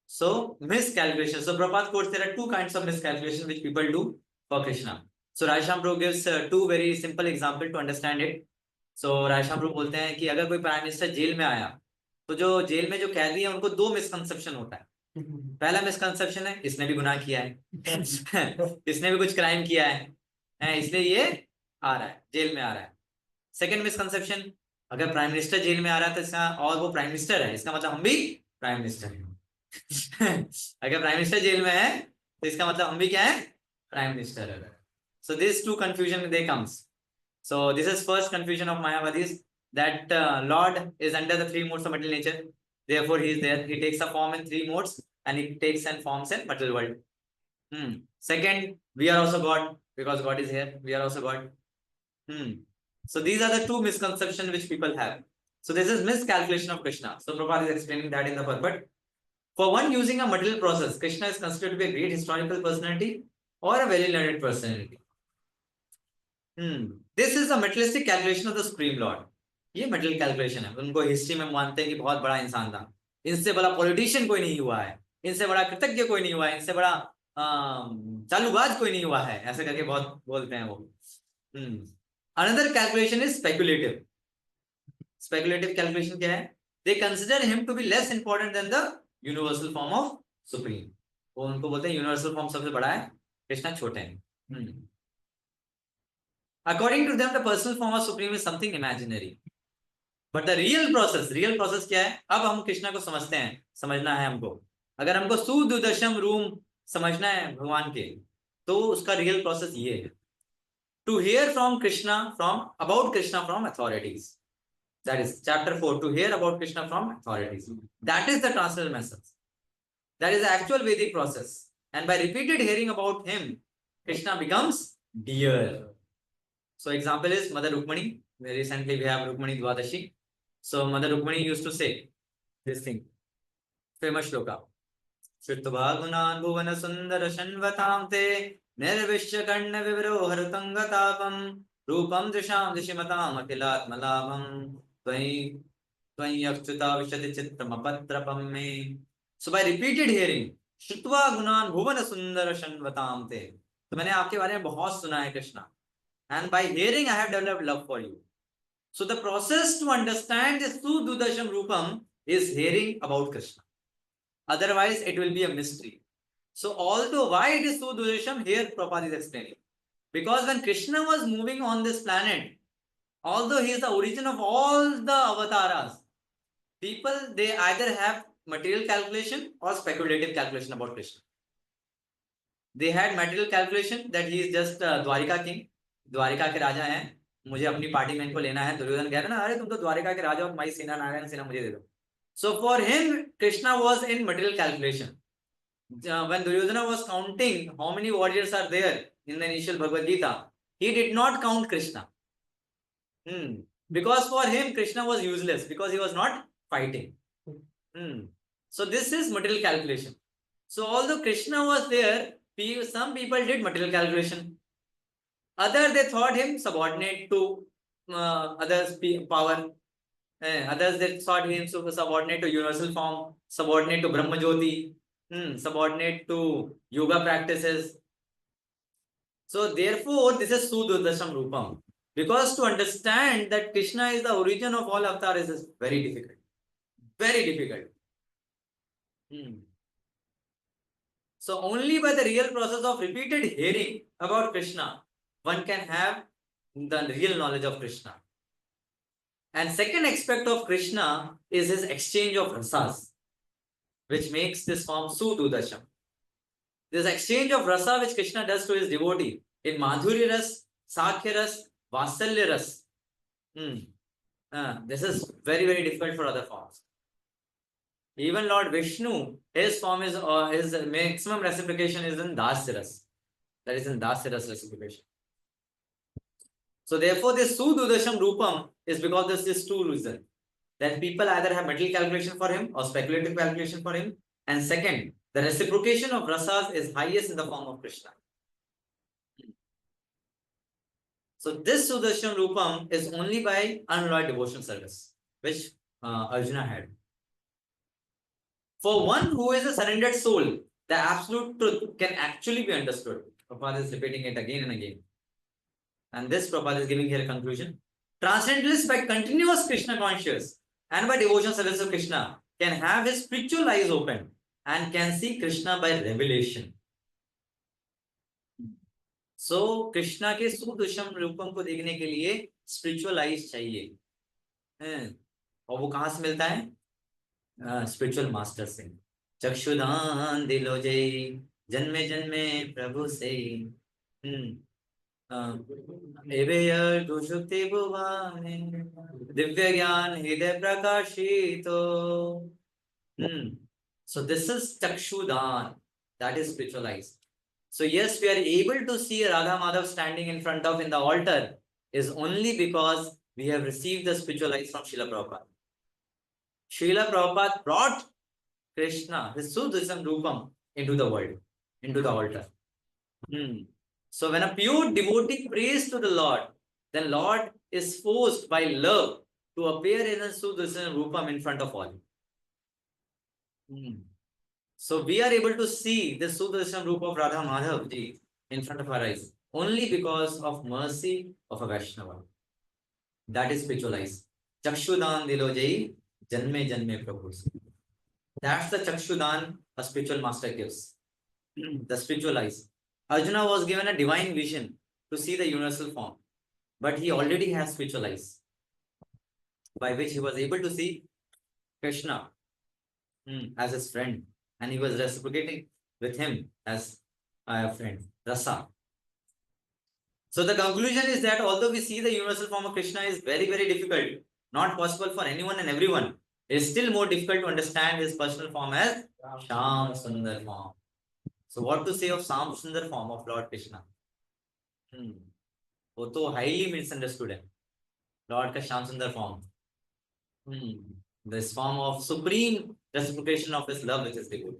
Speaker 1: So, miscalculation. So, Prabhupada quotes there are two kinds of miscalculation which people do for Krishna. So, Raisham Prabhu gives two very simple example to understand it. So, Raisham Prabhu बोलते हैं कि अगर कोई prime minister jail में आया, तो जो jail में जो कैदी है उनको दो मिसकंसेप्शन होता है। पहला मिसकंसेप्शन है इसने भी गुनाह किया है, इसने भी कुछ क्राइम किया है, इसलिए ये आ रहा है, जेल में आ रहा है। सेकंड मिसकंसेप्शन, अगर प्राइम मिनिस्टर जेल में आ रहा है तो इसका, और वो प्राइम मिनिस्टर है, इसका मतलब हम भी प्राइम मिनिस्टर हैं। अगर प्राइम मिनिस्टर जेल में है तो इसका मतलब हम भी क्या है, प्राइम मिनिस्टर है। So this two confusion they comes. So this is first confusion of Mayavadis, that Lord is under the three modes of material nature. Therefore, he is there. He takes a form in three modes and he takes and forms in material world. Second, we are also God because God is here. We are also God. So these are the two misconceptions which people have. So this is miscalculation of Krishna. So Prabhupada is explaining that in the verse. But for one using a material process, Krishna is considered to be a great historical personality or a very learned personality. This is a materialistic calculation of the Supreme Lord. ये metal calculation है, उनको history में मानते हैं कि बहुत बड़ा इंसान था, इनसे बड़ा पॉलिटिशियन कोई नहीं हुआ है, इनसे बड़ा कृतज्ञ कोई नहीं हुआ है, इनसे बड़ा चालूबाज कोई नहीं हुआ है, ऐसे करके बहुत बोलते हैं वो। Another calculation is speculative. Speculative calculation क्या है? They consider him to be less important than the universal form of supreme. वो उनको बोलते हैं यूनिवर्सल फॉर्म सबसे बड़ा है, कृष्णा छोटे हैं। According to them, the personal form of supreme is something imaginary. But the real process क्या है? अब हम कृष्णा को समझते हैं, समझना है हमको। अगर हमको सुदुदशम रूम समझना है भगवान के, तो उसका रियल प्रोसेस ये है, to hear from Krishna about Krishna from authorities. That is chapter 4, to hear about Krishna from authorities. That is the transcendental message. That is the actual Vedic process. And by repeated hearing about him, Krishna becomes dear. So example is Mother Rukmani. Recently we have Rukmani Dwadashi. So Mother Rukmani used to say this thing, famous shloka. Shruttva gunan bhuvana sundara shanvatam te nirvishya karna vibroharatangatavam rupam drisham dishimatam akilatmalabam tvai akchuta vishati chitramapatrapam me. So by repeated hearing, Shruttva gunan bhuvana sundara shanvatam te, तो मैंने आपके बारे में बहुत सुना है Krishna, and by hearing I have developed love for you. So the process to understand this Sududasham Rupam is hearing about Krishna. Otherwise, it will be a mystery. So although why it is Sududasham, here Prabhupada is explaining. Because when Krishna was moving on this planet, although he is the origin of all the avatars, people, they either have material calculation or speculative calculation about Krishna. They had material calculation that he is just Dwarika king, Dwarika के राजा हैं, मुझे अपनी party में इनको लेना है। दुर्योधन कह रहे ना, अरे तुम तो द्वारिका के राजा हो, तुम्हारी सेना नारायण सेना मुझे दे दो। So for him, Krishna was in material calculation. When Duryodhana was counting how many warriors are there in the initial Bhagavad Gita, he did not count Krishna. Because for him, Krishna was useless because he was not fighting. So this is material calculation. So although Krishna was there, some people did material calculation. Other they thought him subordinate to others' power. Others they thought him subordinate to universal form, subordinate to Brahma Jyoti, subordinate to yoga practices. So therefore, this is Sudurdarsham Rupam. Because to understand that Krishna is the origin of all avatars is very difficult. Very difficult. So only by the real process of repeated hearing about Krishna, one can have the real knowledge of Krishna. And second aspect of Krishna is his exchange of rasas, which makes this form Sudurdarsham. This exchange of rasa which Krishna does to his devotee in Madhurya Ras, Sakhya Ras, Vatsalya Ras. This is very, very difficult for other forms. Even Lord Vishnu, his form is his maximum reciprocation is in Dasya Ras. That is in Dasya Ras reciprocation. So therefore, this Sudurdarsham Rupam is because this is two reasons. That people either have mental calculation for him or speculative calculation for him. And second, the reciprocation of rasas is highest in the form of Krishna. So this Sudarshan Rupam is only by unalloyed devotional service, which Arjuna had. For one who is a surrendered soul, the absolute truth can actually be understood. Prabhupada is repeating it again and again. And this Prabhupada is giving here a conclusion. Transcendentalists by continuous Krishna conscious and by devotional service of Krishna can have his spiritual eyes open and can see Krishna by revelation. So Krishna के सुदृश्यम रूपम को देखने के लिए spiritual eyes चाहिए और वो कहाँ से मिलता है स्पिरिचुअल मास्टर से चक्षुदान दिलो जय जन्मे जन्मे प्रभु से एवेयर दुषुप्ति भुवाने दिव्य ज्ञान हृदय प्रकाशितो so this is chakshudan, that is spiritual eyes. So yes, we are able to see Radha Madhav standing in front of in the altar is only because we have received the spiritual eyes from Srila Prabhupada. Srila Prabhupada brought Krishna, his Sudrisam Rupam, into the world, into the altar. So when a pure devotee prays to the Lord, then Lord is forced by love to appear in a Sudrisam Rupam in front of all. So we are able to see the Sudarshan Rupa of Radha Madhav ji in front of our eyes only because of mercy of a Vaishnava. That is spiritual eyes. Chakshudan dilo jai janme janme prabhu. That's the Chakshudan a spiritual master gives. The spiritual eyes. Arjuna was given a divine vision to see the universal form, but he already has spiritual eyes by which he was able to see Krishna as his friend. And he was reciprocating with him as a friend, Rasa. So the conclusion is that although we see the universal form of Krishna is very, very difficult, not possible for anyone and everyone, it is still more difficult to understand his personal form as Sham Sundar form. So what to say of Sham Sundar form of Lord Krishna? वो तो highly misunderstood है. Lord का Sham Sundar form. This form of supreme reciprocation of his love which is devotee.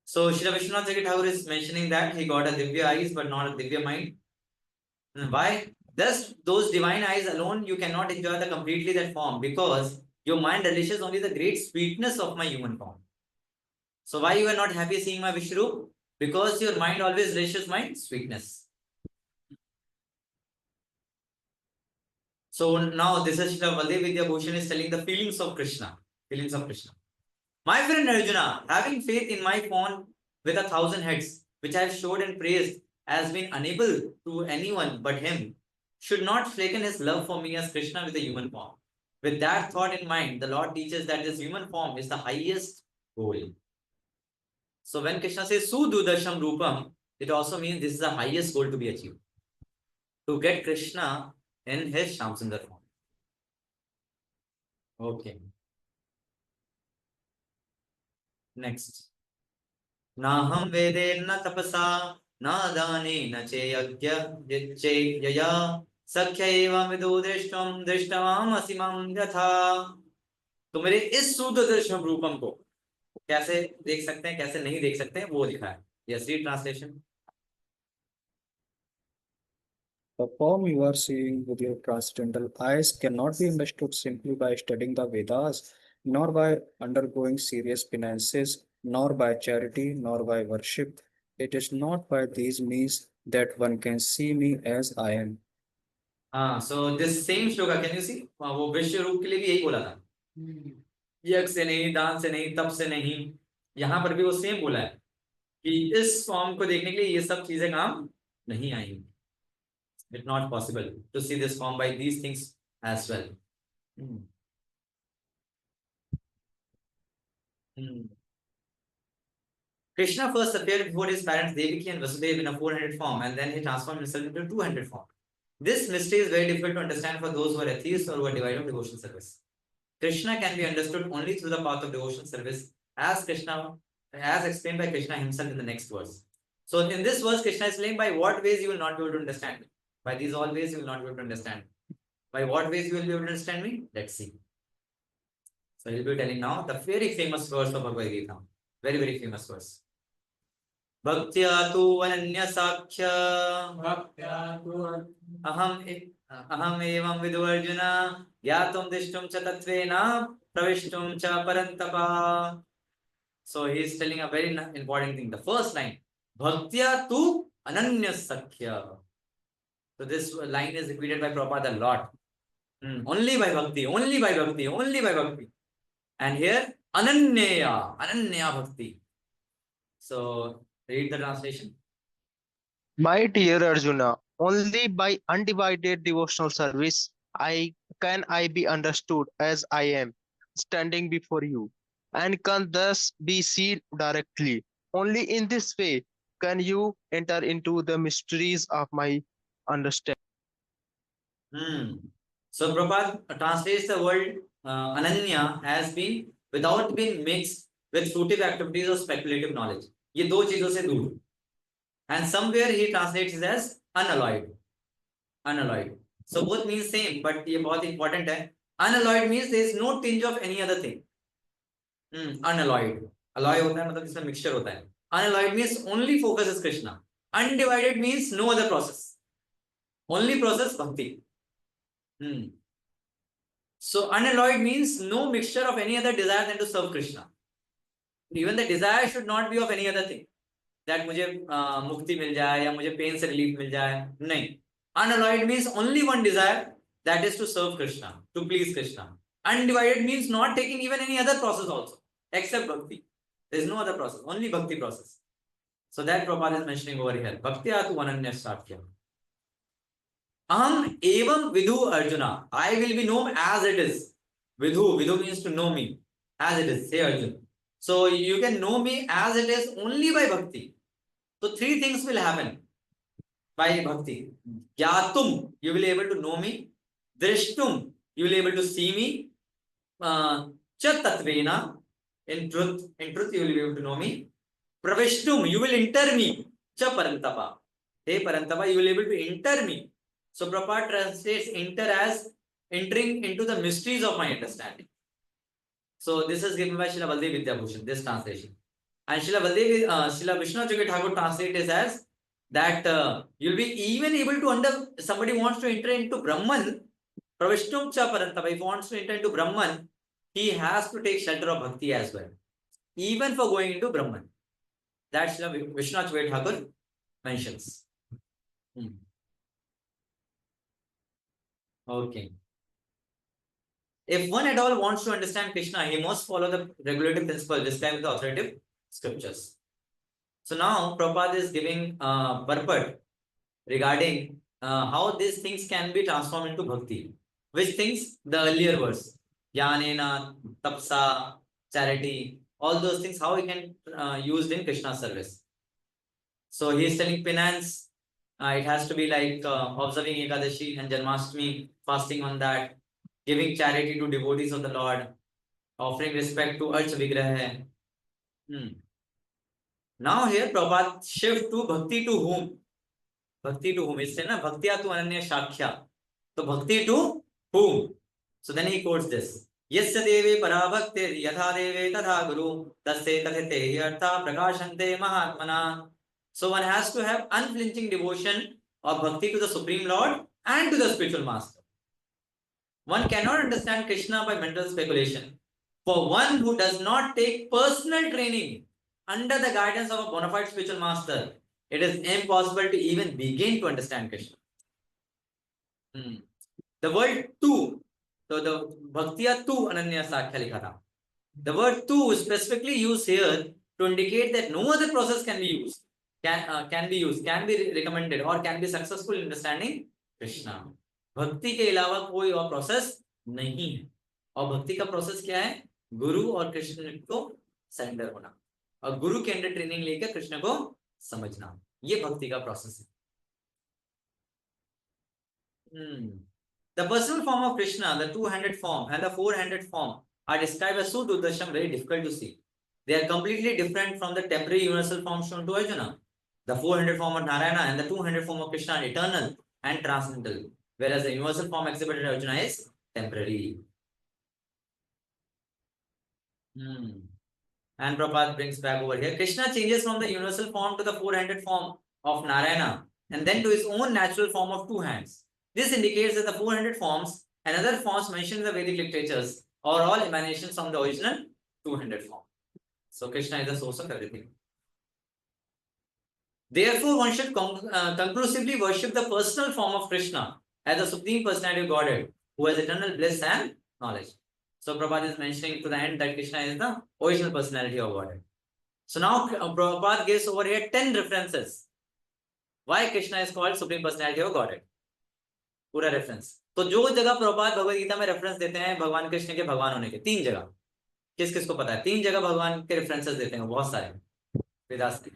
Speaker 1: So Srila Vishwanath Chakravarti Thakur is mentioning that he got a divya eyes but not a divya mind. Why? Thus, those divine eyes alone you cannot enjoy the completely that form because your mind relishes only the great sweetness of my human form. So why you are not happy seeing my Vishru? Because your mind always relishes my sweetness. So now this is Srila Baldev Vidya Bhushan is telling the feelings of Krishna. Feelings of Krishna. My friend Arjuna, having faith in my form with 1,000 heads, which I have showed and praised, has been unable to anyone but him, should not slacken his love for me as Krishna with a human form. With that thought in mind, the Lord teaches that this human form is the highest goal. So when Krishna says Sududarsham Rupam, it also means this is the highest goal to be achieved. To get Krishna in his Shamsundar form. Okay. Next. Naham vede na tapasa na dane na cheyagya yaya sakya eva vidu drishtam drishtavam asimam yatha. तो मेरे इस सुदर्शन रूपम को कैसे देख सकते हैं कैसे नहीं देख सकते हैं वो लिखा है Yes, read translation.
Speaker 8: The form you are seeing with your transcendental eyes cannot be understood simply by studying the Vedas, nor by undergoing serious penances, nor by charity, nor by worship. It is not by these means that one can see me as I am.
Speaker 1: So this same shloka, can you see? वो विश्व रूप के लिए भी यही बोला था, यज्ञ से नहीं, दान से नहीं, तप से नहीं. यहाँ पर भी वो सेम बोला है कि इस फॉर्म को देखने के लिए ये सब चीजें काम नहीं आएंगी. It's not possible to see this form by these things as well. Krishna first appeared before his parents Devaki and Vasudeva in a 400 form, and then he transformed himself into 200 form. This mystery is very difficult to understand for those who are atheists or who are devoid of devotional service. Krishna can be understood only through the path of devotional service, as explained by Krishna himself in the next verse. So in this verse, Krishna is saying, by what ways you will not be able to understand me? By these all ways you will not be able to understand me. By what ways you will be able to understand me? Let's see. So he'll be telling now the very famous verse of Bhagavad Gita. Very, very famous verse. भक्त्या तु अनन्य साक्ष्य अहम एवं विदु अर्जुन ज्ञातुं दिष्टुं च तत्त्वेन प्रविष्टुं च परन्तप. So he is telling a very important thing. The first line, Bhaktya tu ananya sakhya. So this line is repeated by Prabhupada a lot. Only by bhakti, only by bhakti, only by bhakti. And here, ananya bhakti. So read the translation.
Speaker 3: My dear Arjuna, only by undivided devotional service I be understood as I am standing before you, and can thus be seen directly. Only in this way can you enter into the mysteries of my understanding.
Speaker 1: So Prabhupada translates the word ananya as being without being mixed with fruitive activities or speculative knowledge. ये दो चीजों से दूर. And somewhere he translates it as unalloyed. Unalloyed. So both mean same, but ये बहुत important है. Unalloyed means there is no tinge of any other thing. Unalloyed. Alloy होता है मतलब इसमें mixture होता है. Unalloyed means only focus is Krishna. Undivided means no other process. Only process bhakti. So unalloyed means no mixture of any other desire than to serve Krishna. Even the desire should not be of any other thing. That मुझे मुक्ति मिल जाए या मुझे pen से relief मिल जाए, नहीं. Unalloyed means only one desire, that is to serve Krishna, to please Krishna. Undivided means not taking even any other process also, except bhakti. There is no other process, only bhakti process. So that Prabhupada is mentioning over here. Bhaktya tu ananya sakya. Aham evam vidhu Arjuna. I will be known as it is. Vidhu means to know me, as it is. Say Arjuna. So you can know me as it is only by bhakti. So three things will happen by bhakti. Gyatum, you will be able to know me. Drishtum, you will be able to see me. Chatatvena, in truth you will be able to know me. Pravishtum, you will enter me. Cha parantapa. Hey parantapa, you will be able to enter me. So Prabhupada translates enter as entering into the mysteries of my understanding. So this is given by Srila Baldev Vidyabhushan, this translation. And Srila Vishnu Chakravarti Thakur translates it as that you'll be even able to somebody wants to enter into Brahman, Pravishtum cha parantapa, if he wants to enter into Brahman, he has to take shelter of bhakti as well, even for going into Brahman. That Srila Vishnu Chakravarti Thakur mentions. Okay. If one at all wants to understand Krishna, he must follow the regulative principle described in the authoritative scriptures. So now Prabhupada is giving purport regarding how these things can be transformed into bhakti. Which things? The earlier verse. Jnanena, tapsa, charity, all those things, how we can used in Krishna service. So he is telling penance. It has to be like observing Ekadashi and Janmashtami, fasting on that, giving charity to devotees of the Lord, offering respect to Arch Vigraha. Now here Prabhupada shift to bhakti to whom? Bhakti to whom? It's na bhaktya tu ananya shakhya. So bhakti to whom? So then he quotes this. यस्य देवे परा भक्तिर् यथा देवे तथा guru तस्य कथिते हि अर्था prakashante mahatmana. So one has to have unflinching devotion or bhakti to the Supreme Lord and to the spiritual master. One cannot understand Krishna by mental speculation. For one who does not take personal training under the guidance of a bona fide spiritual master, it is impossible to even begin to understand Krishna. The word tu, so the bhaktiya tu ananya sakhya likha tha. The word tu is specifically used here to indicate that no other process can be used, can be recommended, or can be successful in understanding Krishna. भक्ति के अलावा कोई और process नहीं है. और भक्ति का प्रोसेस क्या है? गुरु और कृष्ण को सरेंडर होना और गुरु के अंडर ट्रेनिंग लेकर कृष्ण को समझना, ये भक्ति का प्रोसेस है. The personal form of Krishna, the two-handed form and the four-handed form are described as Sudurdarsham, very difficult to see. They are completely different from the temporary universal form shown to Arjuna. The four-handed form of Narayana and the two-handed form of Krishna are eternal and transcendental, whereas the universal form exhibited by Arjuna is temporary. And Prabhupada brings back over here, Krishna changes from the universal form to the four-handed form of Narayana and then to his own natural form of two hands. This indicates that the four-handed forms and other forms mentioned in the Vedic literatures are all emanations from the original two-handed form. So Krishna is the source of everything. Therefore, one should conclusively worship the personal form of Krishna as the Supreme Personality of Godhead, who has eternal bliss and knowledge. So Prabhupada is mentioning to the end that Krishna is the original personality of Godhead. So now Prabhupada gives over here 10 references why Krishna is called Supreme Personality of Godhead. पूरा reference. तो जो जगह प्रभुपाद भगवद गीता में reference देते हैं भगवान कृष्ण के भगवान होने के, 3 जगह, किस किस को पता है? 3 जगह भगवान के रेफरेंसेस देते हैं, बहुत सारे वेदास में.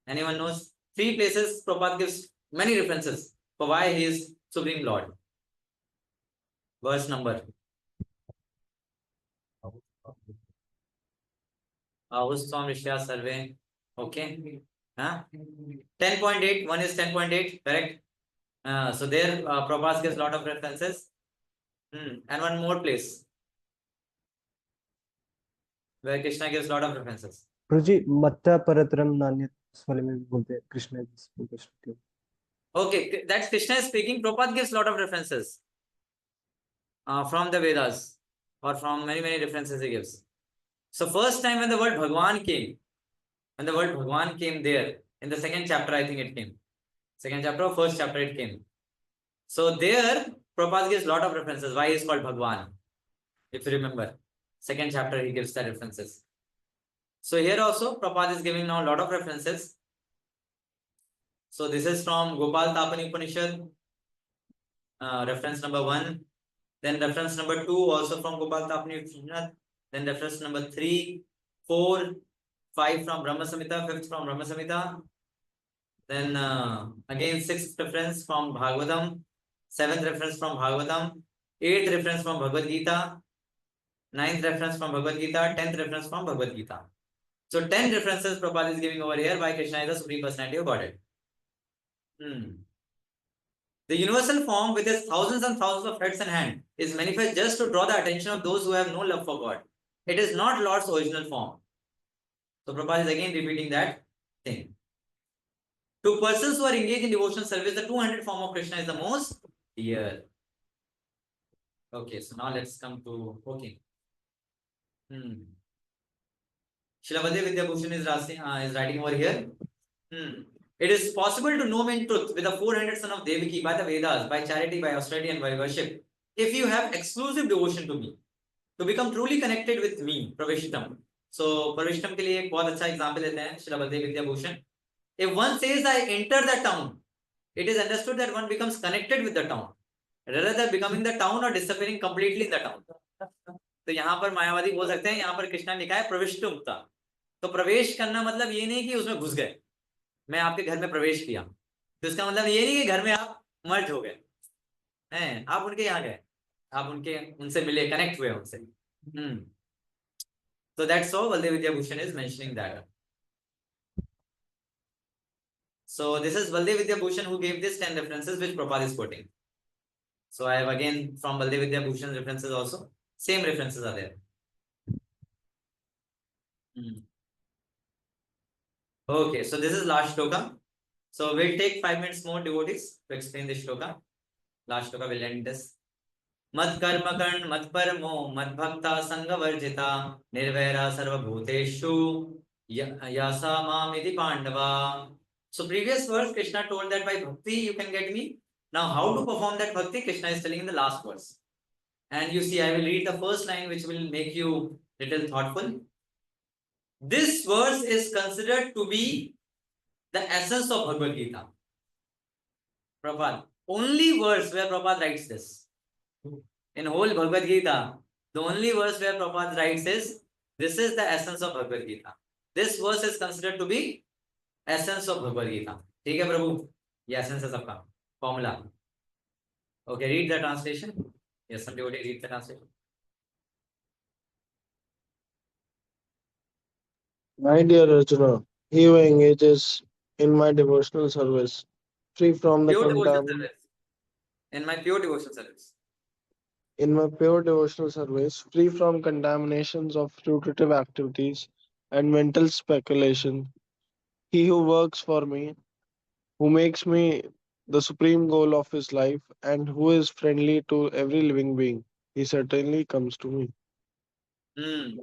Speaker 1: Anyone knows? 3 places Prabhupada gives many references for why he is Supreme Lord. Verse number. Survey. Okay. 10.8. One is 10.8. Correct. So there Prabhupada gives a lot of references. And one more place where Krishna gives a lot of references.
Speaker 9: प्रभुजी मत्ता परतरम नान्यत इस वाले में भी बोलते हैं Krishna Krishna.
Speaker 1: Okay, that's Krishna is speaking. Prabhupada gives a lot of references from the Vedas or from many references he gives. So first time when the word Bhagwan came, there in the 2nd chapter, I think it came. 2nd chapter or 1st chapter it came. So there Prabhupada gives a lot of references why he is called Bhagwan. If you remember, 2nd chapter he gives the references. So here also Prabhupada is giving now a lot of references. So this is from Gopal Tapani Upanishad, reference number 1. Then reference number 2 also from Gopal Tapani Upanishad. Then reference number 3, 4, 5 from Brahma Samhita, 5th from Brahma Samhita. Then again 6th reference from Bhagavatam, 7th reference from Bhagavatam, 8th reference from Bhagavad Gita, 9th reference from Bhagavad Gita, 10th reference from Bhagavad Gita. So 10 references Prabhupada is giving over here why Krishna is the Supreme Personality of Godhead. The universal form with its thousands and thousands of heads and hands is manifest just to draw the attention of those who have no love for God. It is not Lord's original form. So Prabhupada is again repeating that thing. To persons who are engaged in devotional service, the two-handed form of Krishna is the most dear. Okay, so now let's come to okay. Srila Vidyabhushan is writing over here. It is possible to know me in truth with the four-handed son of Devaki by the Vedas, by charity, by austerity, and by worship. If you have exclusive devotion to me, to become truly connected with me, Praveshtam. So Praveshtam के लिए एक बहुत अच्छा example देते हैं Srila Baldev Vidyabhushan. If one says I enter the town, it is understood that one becomes connected with the town, rather than becoming the town or disappearing completely in the town. तो यहाँ पर मायावादी बोल सकते हैं, यहाँ पर कृष्णा लिखा है प्रविष्टुम था. तो प्रवेश करना मतलब ये नहीं कि उसमें घुस गए, मैं आपके घर में प्रवेश किया, तो इसका मतलब ये नहीं कि घर में आप मर्ज हो गए हैं, आप उनके यहाँ गए, आप उनसे मिले, कनेक्ट हुए उनसे. So that's all Baldev Vidyabhushan is mentioning that. So this is Baldev Vidyabhushan who gave this 10 references which Prabhupada is quoting. So I have again from Baldev Vidya Bhushan references also. Same references are there. Okay, so this is last shloka. So we'll take 5 minutes more, devotees, to explain this shloka. Last shloka will end this. मत कर्म कर्ण मत परमो मत भक्ता संग वर्जिता निर्वैरा सर्वभूतेषु yasa mamiti pandava. So previous verse Krishna told that by bhakti you can get me. Now how to perform that bhakti, Krishna is telling in the last verse. And you see, I will read the first line which will make you little thoughtful. This verse is considered to be the essence of Bhagavad Gita. Prabhupada, only verse where Prabhupada writes this. In whole Bhagavad Gita, the only verse where Prabhupada writes is, this is the essence of Bhagavad Gita. This verse is considered to be essence of Bhagavad Gita. ठीक है प्रभु, ये essence है सबका formula. Okay, read the translation. Yes, somebody read the translation.
Speaker 10: My dear Arjuna, he who engages in my devotional service, free from the
Speaker 1: Pure devotional
Speaker 10: contamination.
Speaker 1: service. In my pure devotional service.
Speaker 10: In my pure devotional service, free from contaminations of fruitive activities and mental speculation, he who works for me, who makes me the supreme goal of his life, and who is friendly to every living being, he certainly comes to me.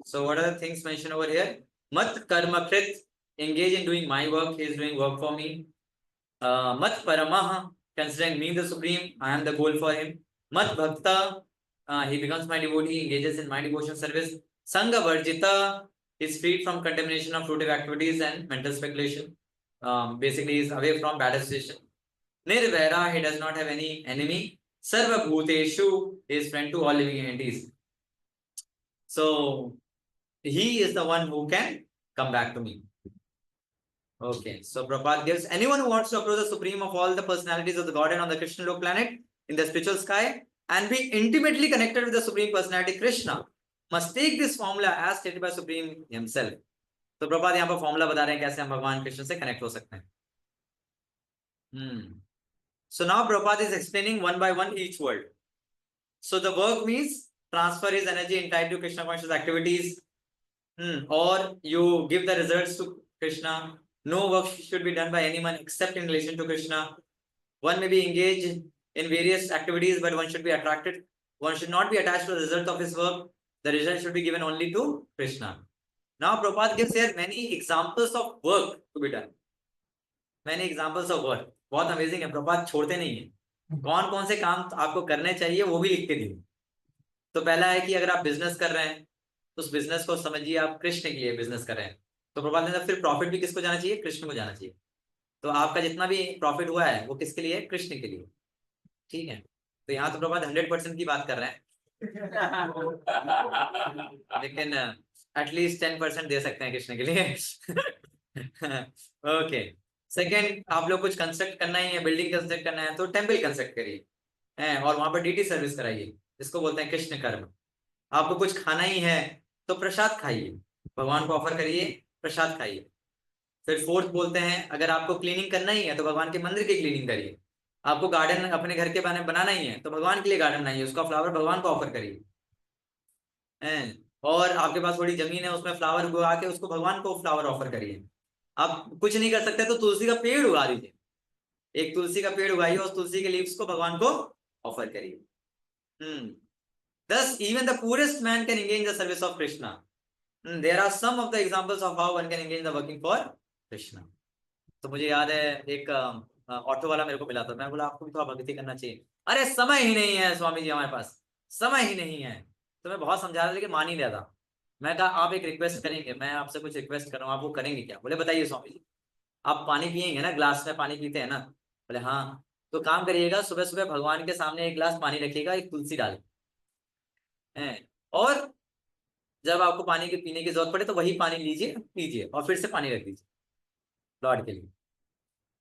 Speaker 1: So what are the things mentioned over here? Mat karma krit, engage in doing my work, he is doing work for me. Mat paramaha, considering me the supreme, I am the goal for him. Mat bhakta, he becomes my devotee, engages in my devotion service. Sangha varjita, is freed from contamination of fruitive activities and mental speculation. Basically, he is away from bad association. Nirvaira, he does not have any enemy. Sarva bhuteshu, he is friend to all living entities. So he is the one who can come back to me. Okay, so Prabhupada gives anyone who wants to approach the supreme of all the personalities of the Godhead on the Krishna Lok planet in the spiritual sky and be intimately connected with the supreme personality Krishna must take this formula as stated by Supreme himself. तो प्रभात यहाँ पर formula बता रहे हैं कैसे हम भगवान कृष्ण से कनेक्ट हो सकते हैं. So now Prabhupada is explaining one by one each word. So the work means transfer his energy entirely to Krishna conscious activities, or you give the results to Krishna. No work should be done by anyone except in relation to Krishna. One may be engaged in various activities, but one should be attracted. One should not be attached to the result of his work. The result should be given only to Krishna. Now Prabhupada gives here many examples of work to be done. Many examples of work. बहुत amazing है, प्रभात छोड़ते नहीं है. कौन कौन से काम आपको करने चाहिए वो भी लिख के दिए. तो पहला है कि अगर आप बिजनेस कर रहे हैं तो उस बिजनेस को समझिए आप कृष्ण के लिए बिजनेस कर रहे हैं. तो प्रभात ने फिर प्रॉफिट भी किसको जाना चाहिए? कृष्ण को जाना चाहिए. तो आपका जितना भी प्रॉफिट हुआ है वो किसके लिए? कृष्ण के लिए. ठीक है. तो यहाँ तो प्रभात 100% की बात कर रहे हैं. लेकिन एटलीस्ट 10% दे सकते हैं कृष्ण के लिए. ओके. सेकेंड, आप लोग कुछ कंस्ट्रक्ट करना ही है, बिल्डिंग कंस्ट्रक्ट करना है तो टेम्पल कंस्ट्रक्ट करिए और वहां पर डीटी सर्विस कराइए, जिसको बोलते हैं कृष्ण कर्म. आपको कुछ खाना ही है तो प्रसाद खाइए, भगवान को ऑफर करिए, प्रसाद खाइए. फिर फोर्थ बोलते हैं अगर आपको क्लीनिंग करना ही है तो भगवान के मंदिर की क्लीनिंग करिए. आपको गार्डन अपने घर के बनाना ही है तो भगवान के लिए गार्डन बनाइए, उसका फ्लावर भगवान को ऑफर करिए. और आपके पास थोड़ी जमीन है उसमें फ्लावर उगा के उसको भगवान को फ्लावर ऑफर करिए. आप कुछ नहीं कर सकते तो तुलसी का पेड़ उगा दीजिए, एक तुलसी का पेड़ उगाइए और तुलसी के लीव्स को भगवान को ऑफर करिए. Thus, even the poorest man can engage in the service of Krishna. There are some of the examples of how one can engage in the working for Krishna. तो मुझे याद है एक ऑटो वाला मेरे को मिला था, मैं बोला आपको भी थोड़ा भक्ति करना चाहिए. अरे समय ही नहीं है स्वामी जी, हमारे पास समय ही नहीं है. तो मैं बहुत समझा रहा था लेकिन मान ही लिया था. मैं कहा आप एक रिक्वेस्ट करेंगे, मैं आपसे कुछ रिक्वेस्ट कर रहा हूँ, आप वो करेंगे क्या? बोले बताइए स्वामी जी. आप पानी पियेंगे ना, ग्लास में पानी पीते हैं ना? बोले हाँ. तो काम करिएगा, सुबह सुबह भगवान के सामने एक गिलास पानी रखिएगा, एक तुलसी डाल, और जब आपको पानी के पीने की जरूरत पड़े तो वही पानी लीजिए, पीजिए और फिर से पानी रख दीजिए लॉर्ड के लिए.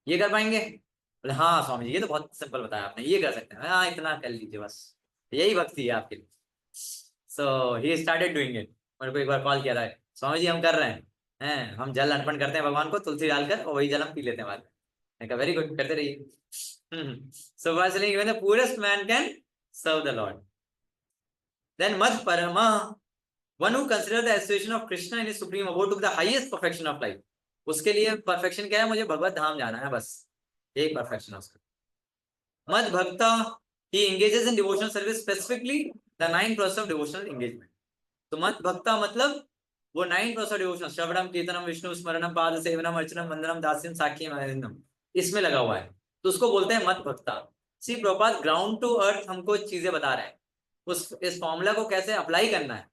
Speaker 1: ये कर पाएंगे? बोले हाँ स्वामी जी, ये तो बहुत सिंपल बताया आपने, ये कर सकते हैं. हाँ, इतना कर लीजिए बस, यही भक्ति है आपके लिए. सो ही स्टार्टेड डूइंग इट. मेरे को एक बार कॉल किया था, स्वामी जी हम कर रहे हैं, हम जल अर्पण करते हैं भगवान को तुलसी डालकर और वही जल हम पी लेते हैं बाद में. वेरी गुड, करते रहिए. So even the purest man can serve the Lord. Then Mad Parama, one who considers the association of Krishna in his supreme abode to be the highest perfection of life. उसके लिए perfection क्या है? मुझे भगवत धाम जाना है बस, यही perfection है उसका. Mad Bhakta, he engages in devotional service, specifically the 9% of devotional engagement. तो मत भक्ता मतलब वो 9% डिवोशन, श्रवणम कीर्तनम विष्णु स्मरणम पाद सेवनम अर्चनम वंदनम दास्यम साख्यम आनंदम, इसमें लगा हुआ है, तो उसको बोलते हैं मत भक्ता. सी प्रभुपाद ग्राउंड टू अर्थ हमको चीजें बता रहे हैं, इस फॉर्मूला को कैसे अप्लाई करना है.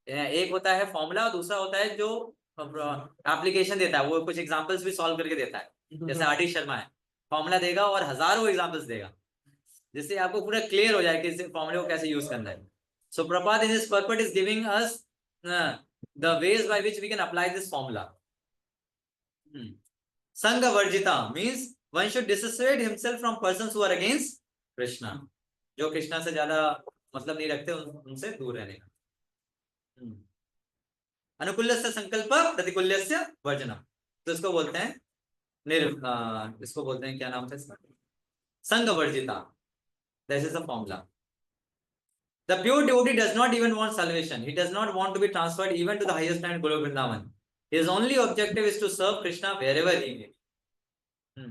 Speaker 1: एक होता है फॉर्मूला और दूसरा होता है जो एप्लीकेशन देता है, वो कुछ एग्जांपल्स भी सॉल्व करके देता है. जैसे आर.डी. शर्मा है, फॉर्मूला देगा और हजारों एग्जांपल्स देगा, जिससे आपको पूरा क्लियर हो जाए कि इस फॉर्मूले को कैसे यूज करना है. So Prabhupada in his purport is giving us the ways by which we can apply this formula. Sangha Varjita means one should dissociate himself from persons who are against Krishna. जो कृष्णा से ज्यादा मतलब नहीं रखते, उनसे दूर रहने का. अनुकूल्यस्य संकल्प प्रतिकूल्यस्य वर्जनम, तो इसको बोलते हैं इसको बोलते हैं क्या नाम था इसका, संघ वर्जिता. This is the formula. The pure devotee does not even want salvation. He does not want to be transferred even to the highest planet Goloka Vrindavan. His only objective is to serve Krishna wherever he may.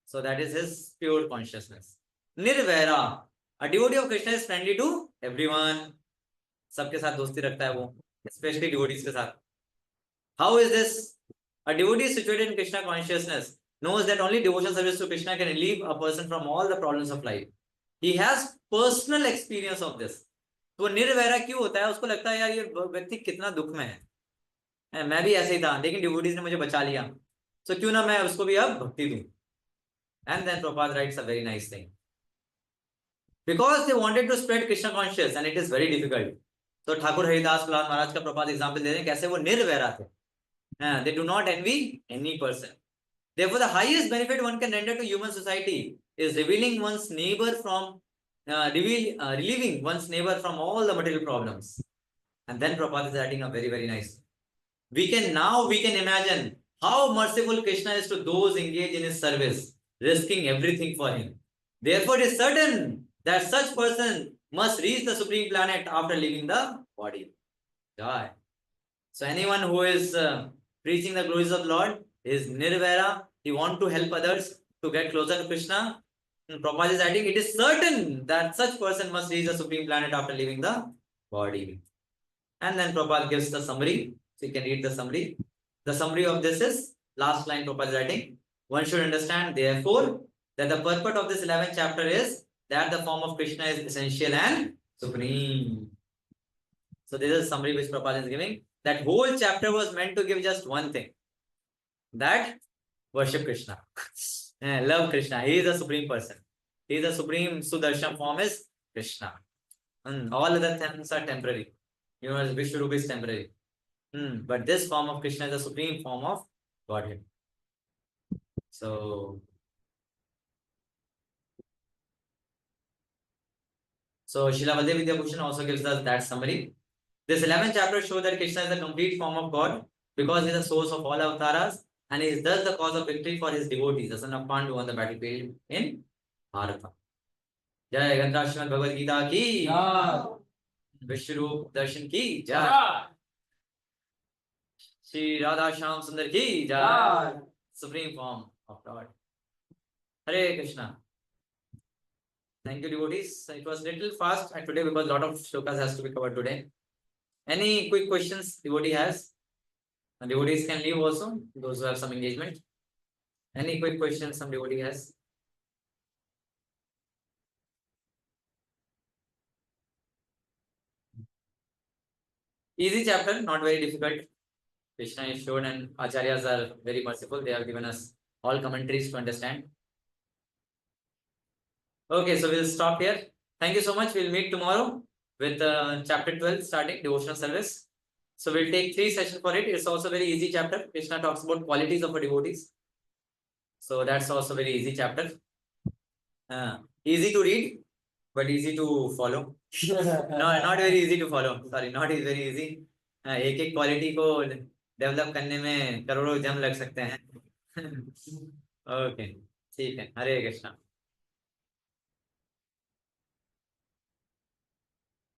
Speaker 1: So that is his pure consciousness. Nirvaira. A devotee of Krishna is friendly to everyone. सबके साथ दोस्ती रखता है वो, especially devotees के साथ. How is this? A devotee situated in Krishna consciousness knows that only devotional service to Krishna can relieve a person from all the problems of life. He has personal experience of this. तो निर्वैरा क्यों होता है? उसको लगता है यार ये व्यक्ति कितना दुख में है, मैं भी ऐसे ही था लेकिन डिवोटीज ने मुझे बचा लिया, तो क्यों ना मैं उसको भी अब भक्ति दूं. And then Prabhupada writes a very nice thing. Because they wanted to spread Krishna consciousness and it is very difficult. तो ठाकुर हरिदास प्रहलाद महाराज का प्रभात एग्जाम्पल दे रहे हैं कैसे वो निर्वैरा थे. They do not envy any person. Therefore, the highest benefit one can render to human society is revealing one's neighbor from relieving one's neighbor from all the material problems. And then Prabhupada is adding a very, very nice. We can imagine how merciful Krishna is to those engaged in his service, risking everything for him. Therefore, it is certain that such person must reach the supreme planet after leaving the body. Joy. So anyone who is preaching the glories of the Lord is nirvaira. He wants to help others to get closer to Krishna. And Prabhupada is adding, it is certain that such person must reach the supreme planet after leaving the body. And then Prabhupada gives the summary. So you can read the summary. The summary of this is, last line Prabhupada is writing, one should understand therefore that the purport of this 11th chapter is that the form of Krishna is essential and supreme. So this is a summary which Prabhupada is giving. That whole chapter was meant to give just one thing. That worship Krishna. Love Krishna. He is the supreme person. He is the supreme Sudarshan form is Krishna. All other things are temporary. Vishnu is temporary. But this form of Krishna is the supreme form of Godhead. So Srila Baldev Vidyabhushan also gives us that summary. This 11th chapter shows that Krishna is the complete form of God because he is the source of all avatars and he is thus the cause of victory for his devotees, the son of Pandu on the battlefield in Bharata. Jai Gandhar Srimad Bhagavad Gita ki Vishwarup Darshan ki Jai. Shri Radha Shyam Sundar ki Jai. Supreme form of God. Hare Krishna. Thank you, devotees. It was little fast today because a lot of shlokas has to be covered today. Any quick questions devotee has? And devotees can leave also, those who have some engagement. Any quick questions some devotee has? Easy chapter, not very difficult. Krishna is shown and Acharyas are very merciful. They have given us all commentaries to understand. Okay, so we'll stop here. Thank you so much. We'll meet tomorrow with chapter 12 starting devotional service. So we'll take 3 sessions for it. It's also very easy chapter. Krishna talks about qualities of a devotees. So that's also very easy chapter. Easy to read, but easy to follow. No, not very easy to follow. Sorry, not very easy. एक एक quality को develop करने में करोड़ों जन्म लग सकते हैं. ओके, ठीक है. हरे कृष्णा.